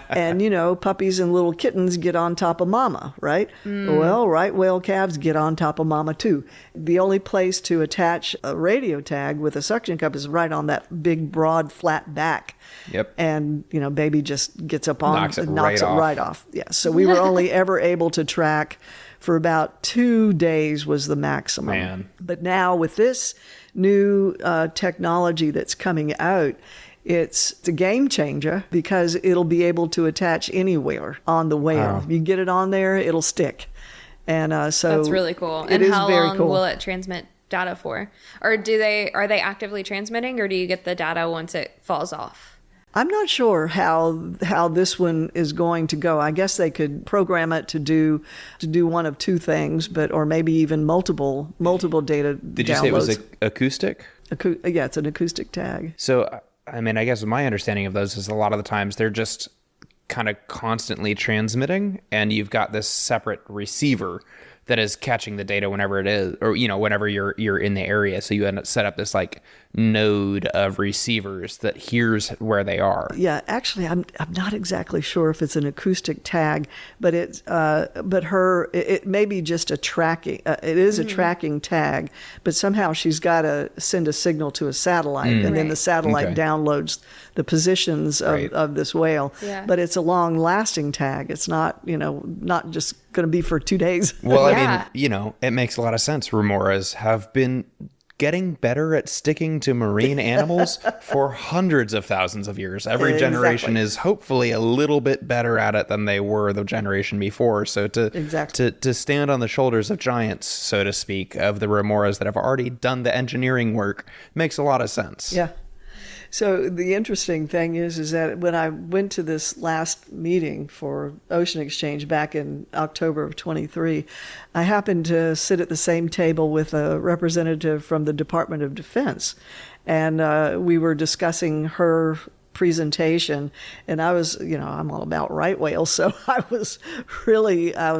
And, puppies and little kittens get on top of mama, right? Well, right whale calves get on top of mama too. The only place to attach a radio tag with a suction cup is right on that big, broad, flat back. Yep. And, baby just gets up on Knocks it and knocks right it off. right off. Yeah. So we were only ever able to track for about 2 days was the maximum. Man. But now with this new technology that's coming out, it's a game changer because it'll be able to attach anywhere on the whale. Wow. You get it on there, it'll stick. And so That's really cool. It And is how very long cool. will it transmit data for? Or are they actively transmitting, or do you get the data once it falls off? I'm not sure how this one is going to go. I guess they could program it to do one of two things, or maybe even multiple data downloads. Did you say it was acoustic? Yeah, it's an acoustic tag. So, I mean, I guess my understanding of those is a lot of the times they're just kind of constantly transmitting, and you've got this separate receiver that is catching the data whenever it is, or whenever you're in the area. So you end up set up this like node of receivers that hears where they are. Yeah, actually, I'm not exactly sure if it's an acoustic tag, but it may be just a tracking. It is a tracking tag, but somehow she's got to send a signal to a satellite, and then the Right. satellite Okay. downloads the positions Right. of this whale. Yeah. But it's a long-lasting tag. It's not not just going to be for 2 days. Well, Yeah. I mean, it makes a lot of sense. Remoras have been getting better at sticking to marine animals for hundreds of thousands of years. Every generation Exactly. is hopefully a little bit better at it than they were the generation before. So to stand on the shoulders of giants, so to speak, of the remoras that have already done the engineering work makes a lot of sense. Yeah. So the interesting thing is that when I went to this last meeting for Ocean Exchange back in October of 23, I happened to sit at the same table with a representative from the Department of Defense. And we were discussing her presentation, and I was, I'm all about right whales, so I was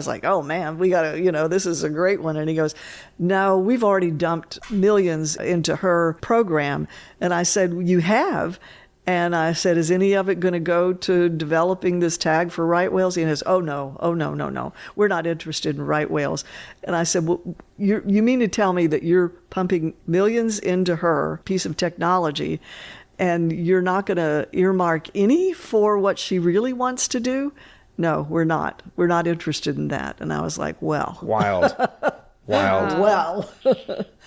like, oh man, we gotta, this is a great one. And he goes, no, we've already dumped millions into her program. And I said, you have? And I said, is any of it going to go to developing this tag for right whales? And he goes, oh no, we're not interested in right whales. And I said, well, you mean to tell me that you're pumping millions into her piece of technology and you're not going to earmark any for what she really wants to do? No, we're not. We're not interested in that. And I was like, well. Wild. Well,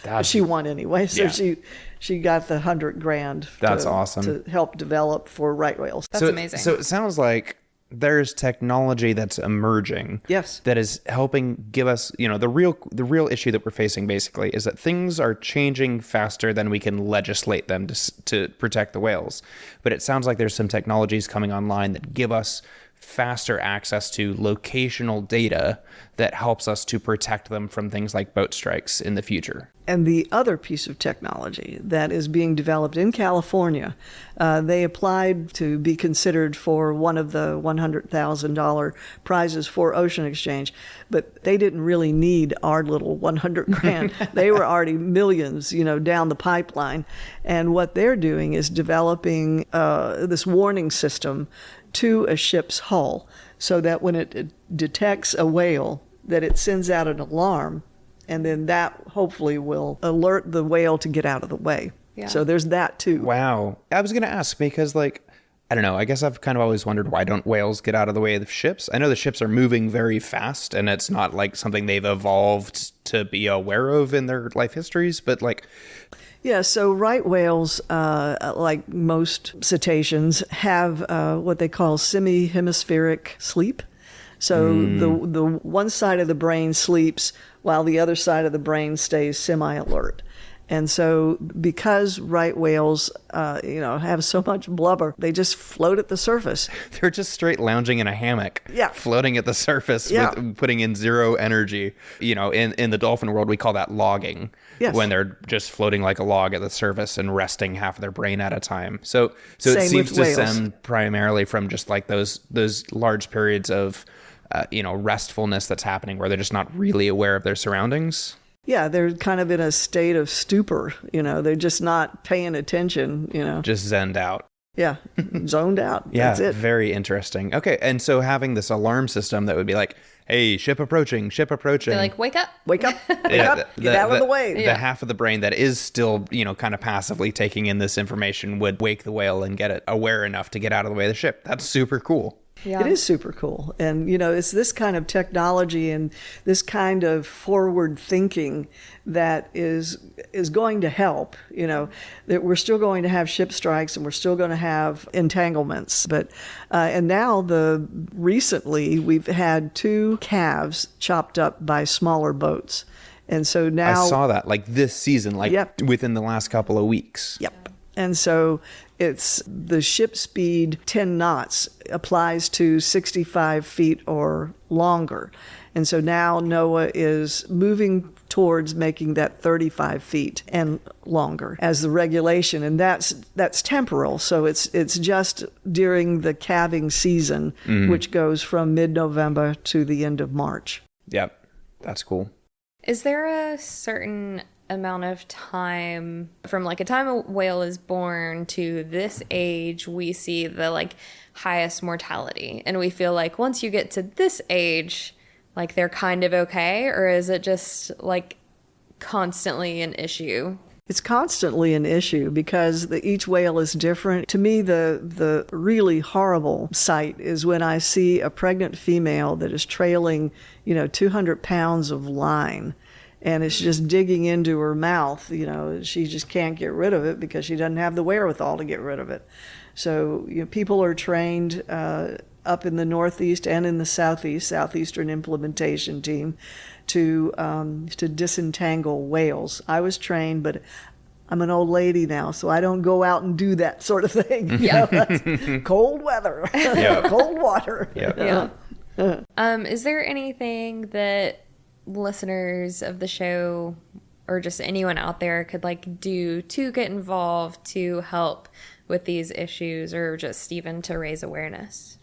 That's- she won anyway. So Yeah. she got the $100,000. That's awesome. To help develop for right whales. That's amazing. So it sounds like there's technology that's emerging. Yes. That is helping give us, the real issue that we're facing basically is that things are changing faster than we can legislate them to protect the whales. But it sounds like there's some technologies coming online that give us faster access to locational data that helps us to protect them from things like boat strikes in the future. And the other piece of technology that is being developed in California, they applied to be considered for one of the $100,000 prizes for Ocean Exchange, but they didn't really need our little 100 grand. They were already millions, down the pipeline. And what they're doing is developing this warning system to a ship's hull so that when it detects a whale, that it sends out an alarm, and then that hopefully will alert the whale to get out of the way. Yeah. So there's that too. Wow. I was going to ask because, I don't know, I guess I've kind of always wondered, why don't whales get out of the way of the ships? I know the ships are moving very fast, and it's not like something they've evolved to be aware of in their life histories, but Yeah, so right whales, like most cetaceans, have what they call semi-hemispheric sleep. So the one side of the brain sleeps while the other side of the brain stays semi-alert. And so because right whales, have so much blubber, they just float at the surface. they're just straight lounging in a hammock, Yeah. floating at the surface, Yeah. with putting in zero energy. In the dolphin world, we call that logging. Yes. When they're just floating like a log at the surface and resting half of their brain at a time. So it Same seems with to whales. stem primarily from just like those large periods of restfulness that's happening where they're just not really aware of their surroundings. Yeah, they're kind of in a state of stupor. They're just not paying attention, Just zenned out. Yeah, zoned out. Yeah, That's it. very interesting. Okay, and so having this alarm system that would be like, hey, ship approaching. They're like, wake up. Wake up, get out of the way. The half of the brain that is still, kind of passively taking in this information would wake the whale and get it aware enough to get out of the way of the ship. That's super cool. Yeah. It is super cool. And, it's this kind of technology and this kind of forward thinking that is going to help, that we're still going to have ship strikes and we're still going to have entanglements. But, and now recently we've had 2 calves chopped up by smaller boats. And so now I saw that this season, Yep. within the last couple of weeks. Yep. And so it's the ship speed 10 knots applies to 65 feet or longer. And so now NOAA is moving towards making that 35 feet and longer as the regulation. And that's temporal. So it's just during the calving season, which goes from mid-November to the end of March. Yep. That's cool. Is there a certain amount of time from a time a whale is born to this age we see the highest mortality, and we feel like once you get to this age they're kind of okay, or is it just constantly an issue? It's constantly an issue because each whale is different. To me, the really horrible sight is when I see a pregnant female that is trailing 200 pounds of line, and it's just digging into her mouth. She just can't get rid of it because she doesn't have the wherewithal to get rid of it. So people are trained up in the Northeast and in the Southeastern Implementation Team to disentangle whales. I was trained, but I'm an old lady now, so I don't go out and do that sort of thing. That's cold weather, cold water. Yeah. Is there anything that listeners of the show or just anyone out there could do to get involved to help with these issues, or just even to raise awareness?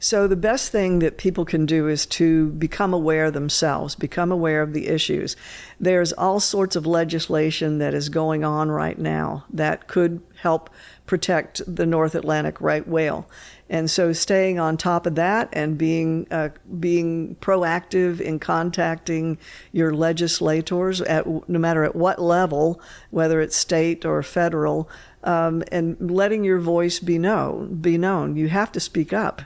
So the best thing that people can do is to become aware themselves, become aware of the issues. There's all sorts of legislation that is going on right now that could help protect the North Atlantic right whale. And so staying on top of that and being proactive in contacting your legislators no matter at what level, whether it's state or federal, and letting your voice be known. You have to speak up.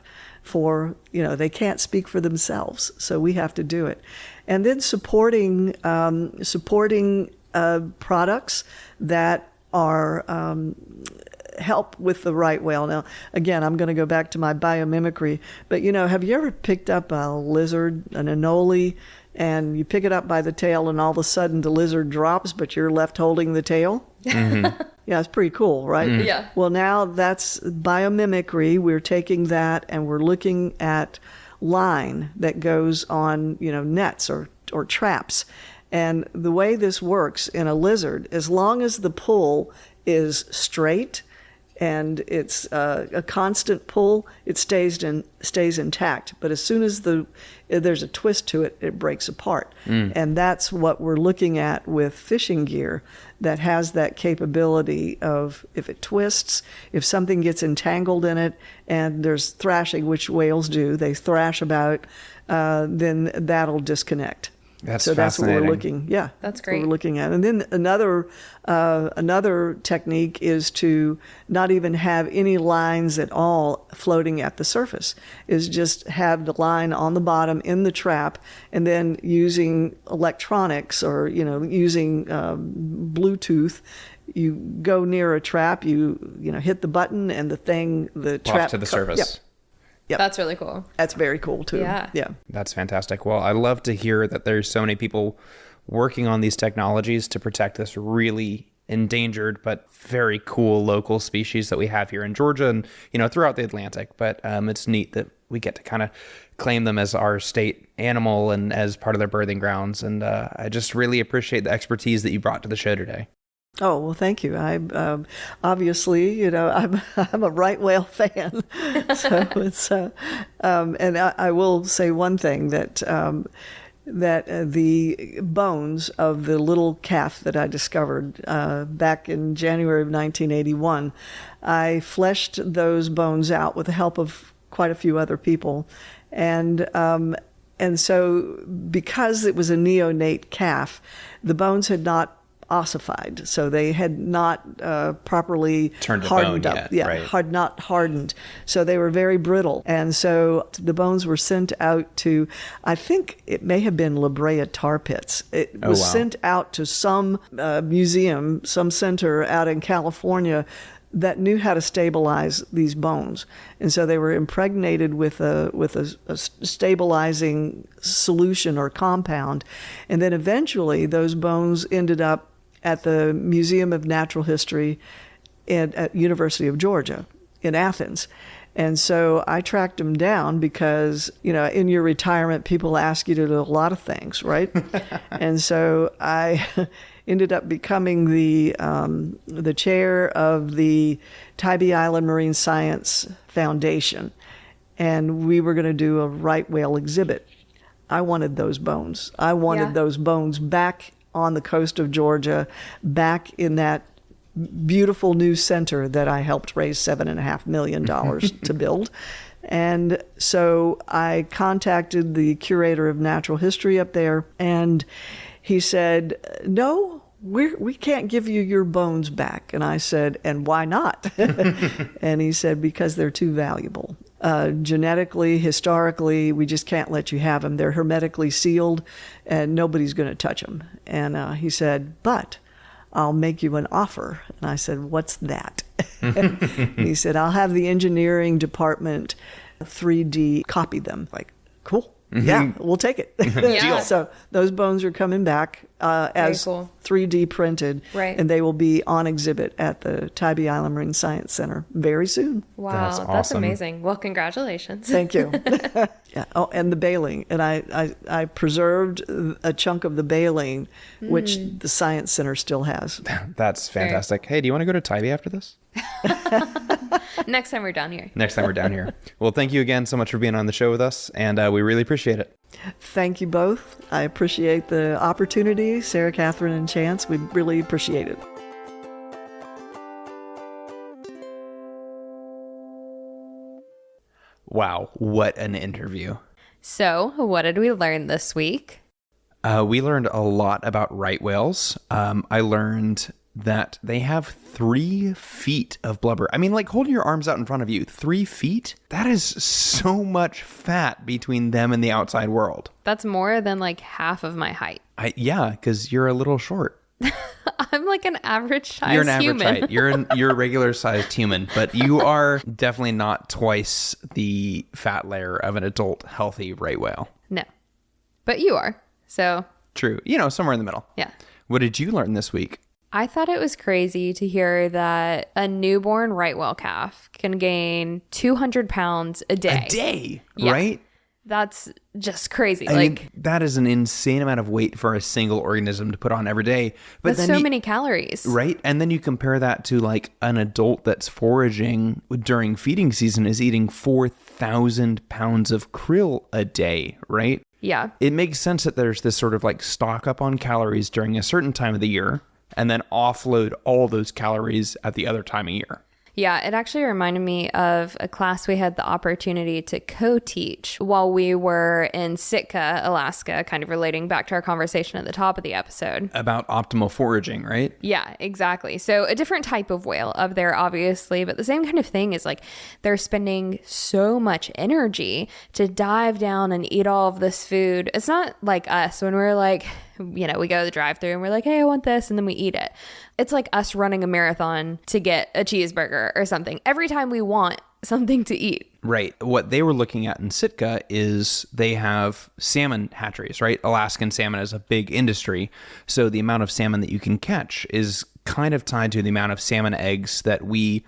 They can't speak for themselves, so we have to do it. And then supporting products that are help with the right whale. Now, again, I'm going to go back to my biomimicry, but have you ever picked up a lizard, an anole, and you pick it up by the tail and all of a sudden the lizard drops, but you're left holding the tail? Mm-hmm. Yeah, it's pretty cool, right? Yeah. Well, now that's biomimicry. We're taking that and we're looking at line that goes on, nets or traps. And the way this works in a lizard, as long as the pull is straight and it's a constant pull, it stays intact. But as soon as there's a twist to it, it breaks apart. And that's what we're looking at with fishing gear that has that capability of, if it twists, if something gets entangled in it, and there's thrashing, which whales do, they thrash about, then that'll disconnect. That's so that's what we're fascinating. looking. Yeah, That's what great. we're looking at. And then another technique is to not even have any lines at all floating at the surface. Is just have the line on the bottom in the trap, and then using electronics or using Bluetooth. You go near a trap, you hit the button, and the Pops trap to the surface. Yep. That's really cool. That's very cool too. Yeah. Yeah. That's fantastic. Well, I love to hear that there's so many people working on these technologies to protect this really endangered but very cool local species that we have here in Georgia and throughout the Atlantic. But it's neat that we get to kind of claim them as our state animal and as part of their birthing grounds. And I just really appreciate the expertise that you brought to the show today. Oh, well, thank you. I obviously, I'm a right whale fan, so it's and I will say one thing that the bones of the little calf that I discovered back in January of 1981, I fleshed those bones out with the help of quite a few other people, and so because it was a neonate calf, the bones had not ossified, so they had not properly Turned to hardened bone up. yet, right. Had not hardened, so they were very brittle. And so the bones were sent out to, I think it may have been La Brea tar pits. It was wow. sent out to some museum, some center out in California that knew how to stabilize these bones, and so they were impregnated with a stabilizing solution or compound, and then eventually those bones ended up at the Museum of Natural History at University of Georgia in Athens. And so I tracked them down because, in your retirement, people ask you to do a lot of things, right? And so I ended up becoming the chair of the Tybee Island Marine Science Foundation. And we were going to do a right whale exhibit. I wanted those bones. I wanted those bones back on the coast of Georgia, back in that beautiful new center that I helped raise $7.5 million to build. And so I contacted the curator of natural history up there, and he said, "No, we can't give you your bones back." And I said, "And why not?" And he said, "Because they're too valuable. Genetically, historically, we just can't let you have them. They're hermetically sealed, and nobody's going to touch them." And he said, "But I'll make you an offer." And I said, "What's that?" And he said, "I'll have the engineering department 3D copy them." Like, cool. Yeah, we'll take it. Yeah. So those bones are coming back as cool. 3D printed, Right. and they will be on exhibit at the Tybee Island Marine Science Center very soon. Wow, That's that's awesome. amazing. Well, congratulations. Thank you. Yeah. Oh, and the baleen. And I preserved a chunk of the baleen, which the Science Center still has. That's fantastic. Hey, do you want to go to Tybee after this? Next time we're down here. Next time we're down here. Well, thank you again so much for being on the show with us, and we really appreciate it. Thank you both. I appreciate the opportunity. Sarah, Catherine, and Chance, we really appreciate it. Wow, what an interview. So, what did we learn this week? We learned a lot about right whales. I learned that they have 3 feet of blubber. I mean, like holding your arms out in front of you, 3 feet? That is so much fat between them and the outside world. That's more than like half of my height. Yeah, because you're a little short. I'm like an average size You're an average human. height. You're a regular sized human, but you are definitely not twice the fat layer of an adult healthy right whale. No. But you are. So, True. Somewhere in the middle. yeah. What did you learn this week? I thought it was crazy to hear that a newborn right whale calf can gain 200 pounds a day. A day, Yeah. right? That's just crazy. I mean, that is an insane amount of weight for a single organism to put on every day. But that's then so many calories. Right? And then you compare that to like an adult that's foraging during feeding season is eating 4,000 pounds of krill a day, right? Yeah. It makes sense that there's this sort of like stock up on calories during a certain time of the year and then offload all those calories at the other time of year. Yeah, it actually reminded me of a class we had the opportunity to co-teach while we were in Sitka, Alaska, kind of relating back to our conversation at the top of the episode. About optimal foraging, right? Yeah, exactly. So a different type of whale up there, obviously, but the same kind of thing is like they're spending so much energy to dive down and eat all of this food. It's not like us when we're like, you know, we go to the drive-thru and we're like, hey, I want this, and then we eat it. It's like us running a marathon to get a cheeseburger or something every time we want something to eat. Right. What they were looking at in Sitka is they have salmon hatcheries, right? Alaskan salmon is a big industry. So the amount of salmon that you can catch is kind of tied to the amount of salmon eggs that we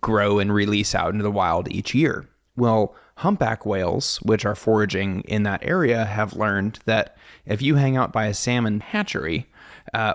grow and release out into the wild each year. Well, humpback whales, which are foraging in that area, have learned that if you hang out by a salmon hatchery,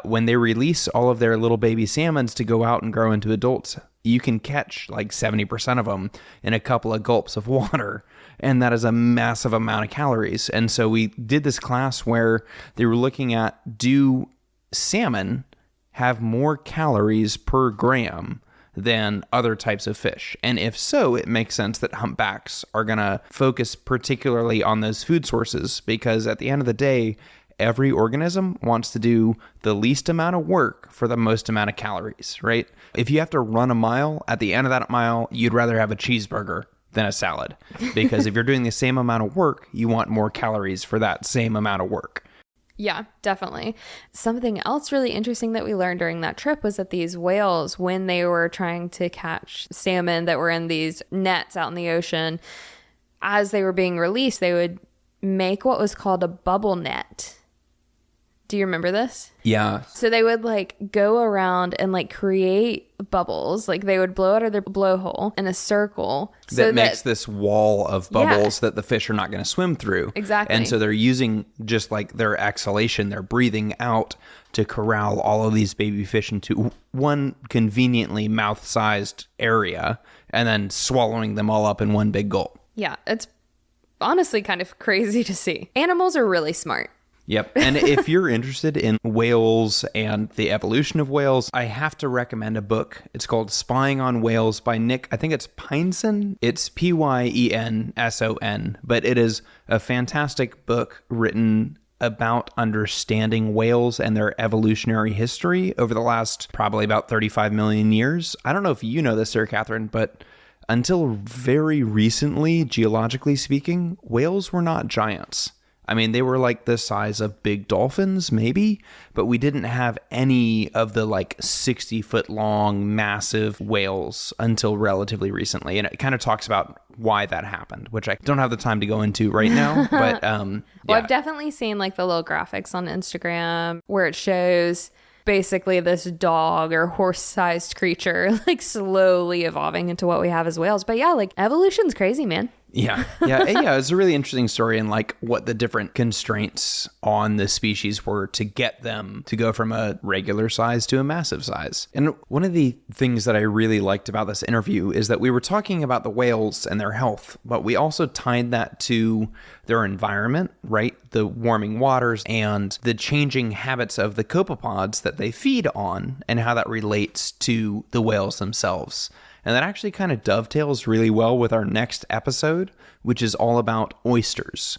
when they release all of their little baby salmons to go out and grow into adults, you can catch like 70% of them in a couple of gulps of water. And that is a massive amount of calories. And so we did this class where they were looking at, do salmon have more calories per gram than other types of fish? And if so, it makes sense that humpbacks are going to focus particularly on those food sources, because at the end of the day, every organism wants to do the least amount of work for the most amount of calories, right? If you have to run a mile, at the end of that mile, you'd rather have a cheeseburger than a salad, because if you're doing the same amount of work, you want more calories for that same amount of work. Yeah, definitely. Something else really interesting that we learned during that trip was that these whales, when they were trying to catch salmon that were in these nets out in the ocean, as they were being released, they would make what was called a bubble net. Do you remember this? Yeah. So they would like go around and like create bubbles. Like they would blow out of their blowhole in a circle. That makes this wall of bubbles that the fish are not going to swim through. Exactly. And so they're using just like their exhalation, they're breathing out to corral all of these baby fish into one conveniently mouth-sized area and then swallowing them all up in one big gulp. Yeah, it's honestly kind of crazy to see. Animals are really smart. Yep. And if you're interested in whales and the evolution of whales, I have to recommend a book. It's called Spying on Whales by Nick, I think it's Pineson. It's Pyenson, but it is a fantastic book written about understanding whales and their evolutionary history over the last probably about 35 million years. I don't know if you know this, Sarah Catherine, but until very recently, geologically speaking, whales were not giants. I mean, they were like the size of big dolphins, maybe, but we didn't have any of the like 60-foot long, massive whales until relatively recently. And it kind of talks about why that happened, which I don't have the time to go into right now. But Well, I've definitely seen like the little graphics on Instagram where it shows basically this dog or horse-sized creature like slowly evolving into what we have as whales. But yeah, like evolution's crazy, man. Yeah. It's a really interesting story, and like what the different constraints on the species were to get them to go from a regular size to a massive size. And one of the things that I really liked about this interview is that we were talking about the whales and their health, but we also tied that to their environment, right? The warming waters and the changing habits of the copepods that they feed on, and how that relates to the whales themselves. And that actually kind of dovetails really well with our next episode, which is all about oysters.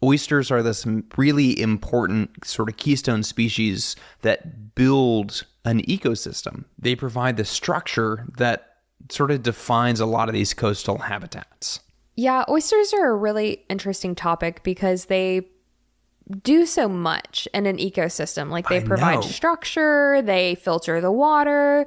Oysters are this really important sort of keystone species that build an ecosystem. They provide the structure that sort of defines a lot of these coastal habitats. Yeah, oysters are a really interesting topic because they do so much in an ecosystem. Like they provide structure, they filter the water.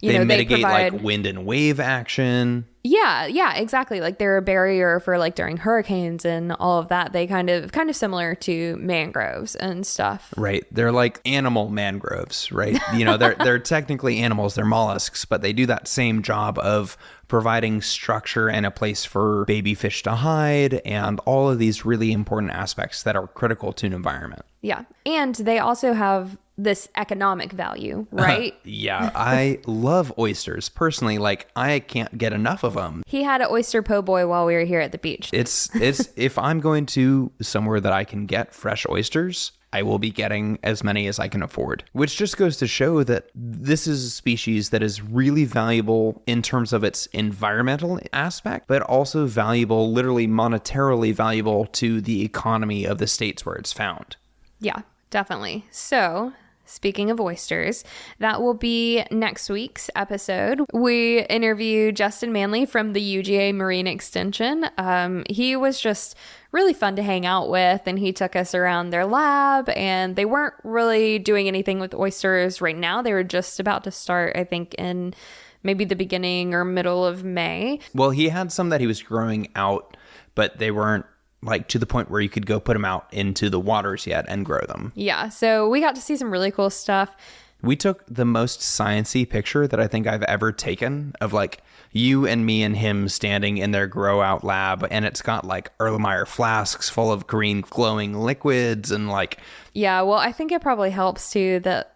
They mitigate like wind and wave action. Yeah, exactly. Like they're a barrier for like during hurricanes and all of that. They kind of similar to mangroves and stuff. Right. They're like animal mangroves, right? They're technically animals, they're mollusks, but they do that same job of providing structure and a place for baby fish to hide and all of these really important aspects that are critical to an environment. Yeah. And they also have this economic value, right? Yeah, I love oysters. Personally, like I can't get enough of them. He had an oyster po' boy while we were here at the beach. It's if I'm going to somewhere that I can get fresh oysters, I will be getting as many as I can afford, which just goes to show that this is a species that is really valuable in terms of its environmental aspect, but also valuable, literally monetarily valuable to the economy of the states where it's found. Yeah, definitely. So, speaking of oysters, that will be next week's episode. We interview Justin Manley from the UGA Marine Extension. He was just really fun to hang out with, and he took us around their lab, and they weren't really doing anything with oysters right now. They were just about to start, I think, in maybe the beginning or middle of May. Well, he had some that he was growing out, but they weren't like to the point where you could go put them out into the waters yet and grow them. Yeah, so we got to see some really cool stuff. We took the most sciencey picture that I think I've ever taken of like you and me and him standing in their grow out lab, and it's got like Erlenmeyer flasks full of green glowing liquids and like... Yeah, well, I think it probably helps too that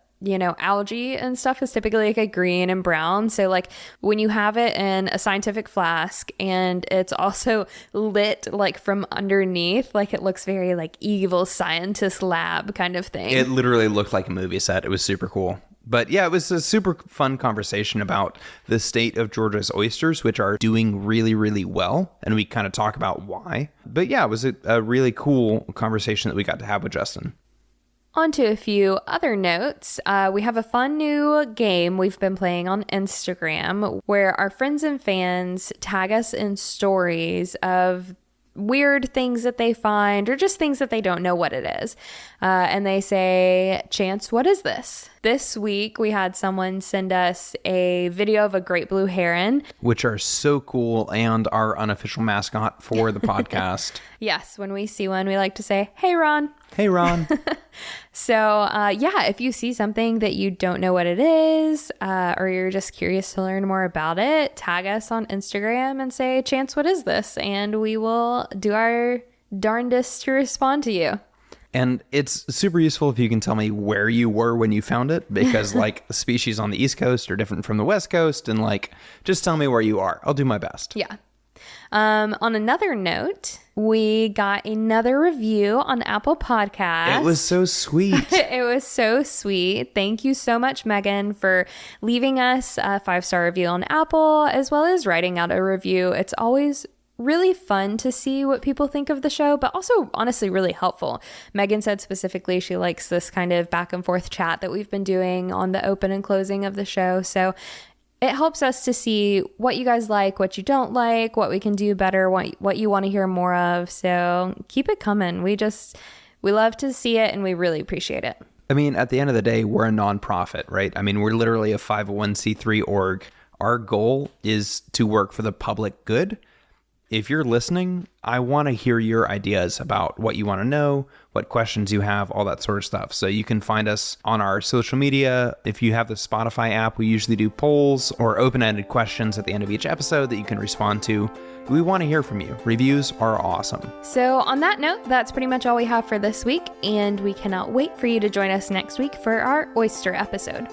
algae and stuff is typically like a green and brown. So like when you have it in a scientific flask and it's also lit like from underneath, like it looks very like evil scientist lab kind of thing. It literally looked like a movie set. It was super cool. But yeah, it was a super fun conversation about the state of Georgia's oysters, which are doing really, really well. And we kind of talk about why. But yeah, it was a really cool conversation that we got to have with Justin. On to a few other notes. We have a fun new game we've been playing on Instagram where our friends and fans tag us in stories of weird things that they find or just things that they don't know what it is. And they say, Chance, what is this? This week, we had someone send us a video of a great blue heron. Which are so cool and our unofficial mascot for the podcast. Yes, when we see one, we like to say, hey, Ron. Hey, Ron. So, yeah, if you see something that you don't know what it is, or you're just curious to learn more about it, tag us on Instagram and say, Chance, what is this? And we will do our darndest to respond to you. And it's super useful if you can tell me where you were when you found it, because like species on the East Coast are different from the West Coast. And like, just tell me where you are. I'll do my best. Yeah. On another note, we got another review on Apple Podcasts. It was so sweet. It was so sweet. Thank you so much, Megan, for leaving us a 5-star review on Apple, as well as writing out a review. It's always really fun to see what people think of the show, but also honestly really helpful. Megan said specifically she likes this kind of back and forth chat that we've been doing on the open and closing of the show. So it helps us to see what you guys like, what you don't like, what we can do better, what you want to hear more of. So keep it coming. We love to see it and we really appreciate it. I mean, at the end of the day, we're a nonprofit, right? I mean, we're literally a 501c3 org. Our goal is to work for the public good. If you're listening, I want to hear your ideas about what you want to know, what questions you have, all that sort of stuff. So you can find us on our social media. If you have the Spotify app, we usually do polls or open-ended questions at the end of each episode that you can respond to. We want to hear from you. Reviews are awesome. So on that note, that's pretty much all we have for this week, and we cannot wait for you to join us next week for our oyster episode.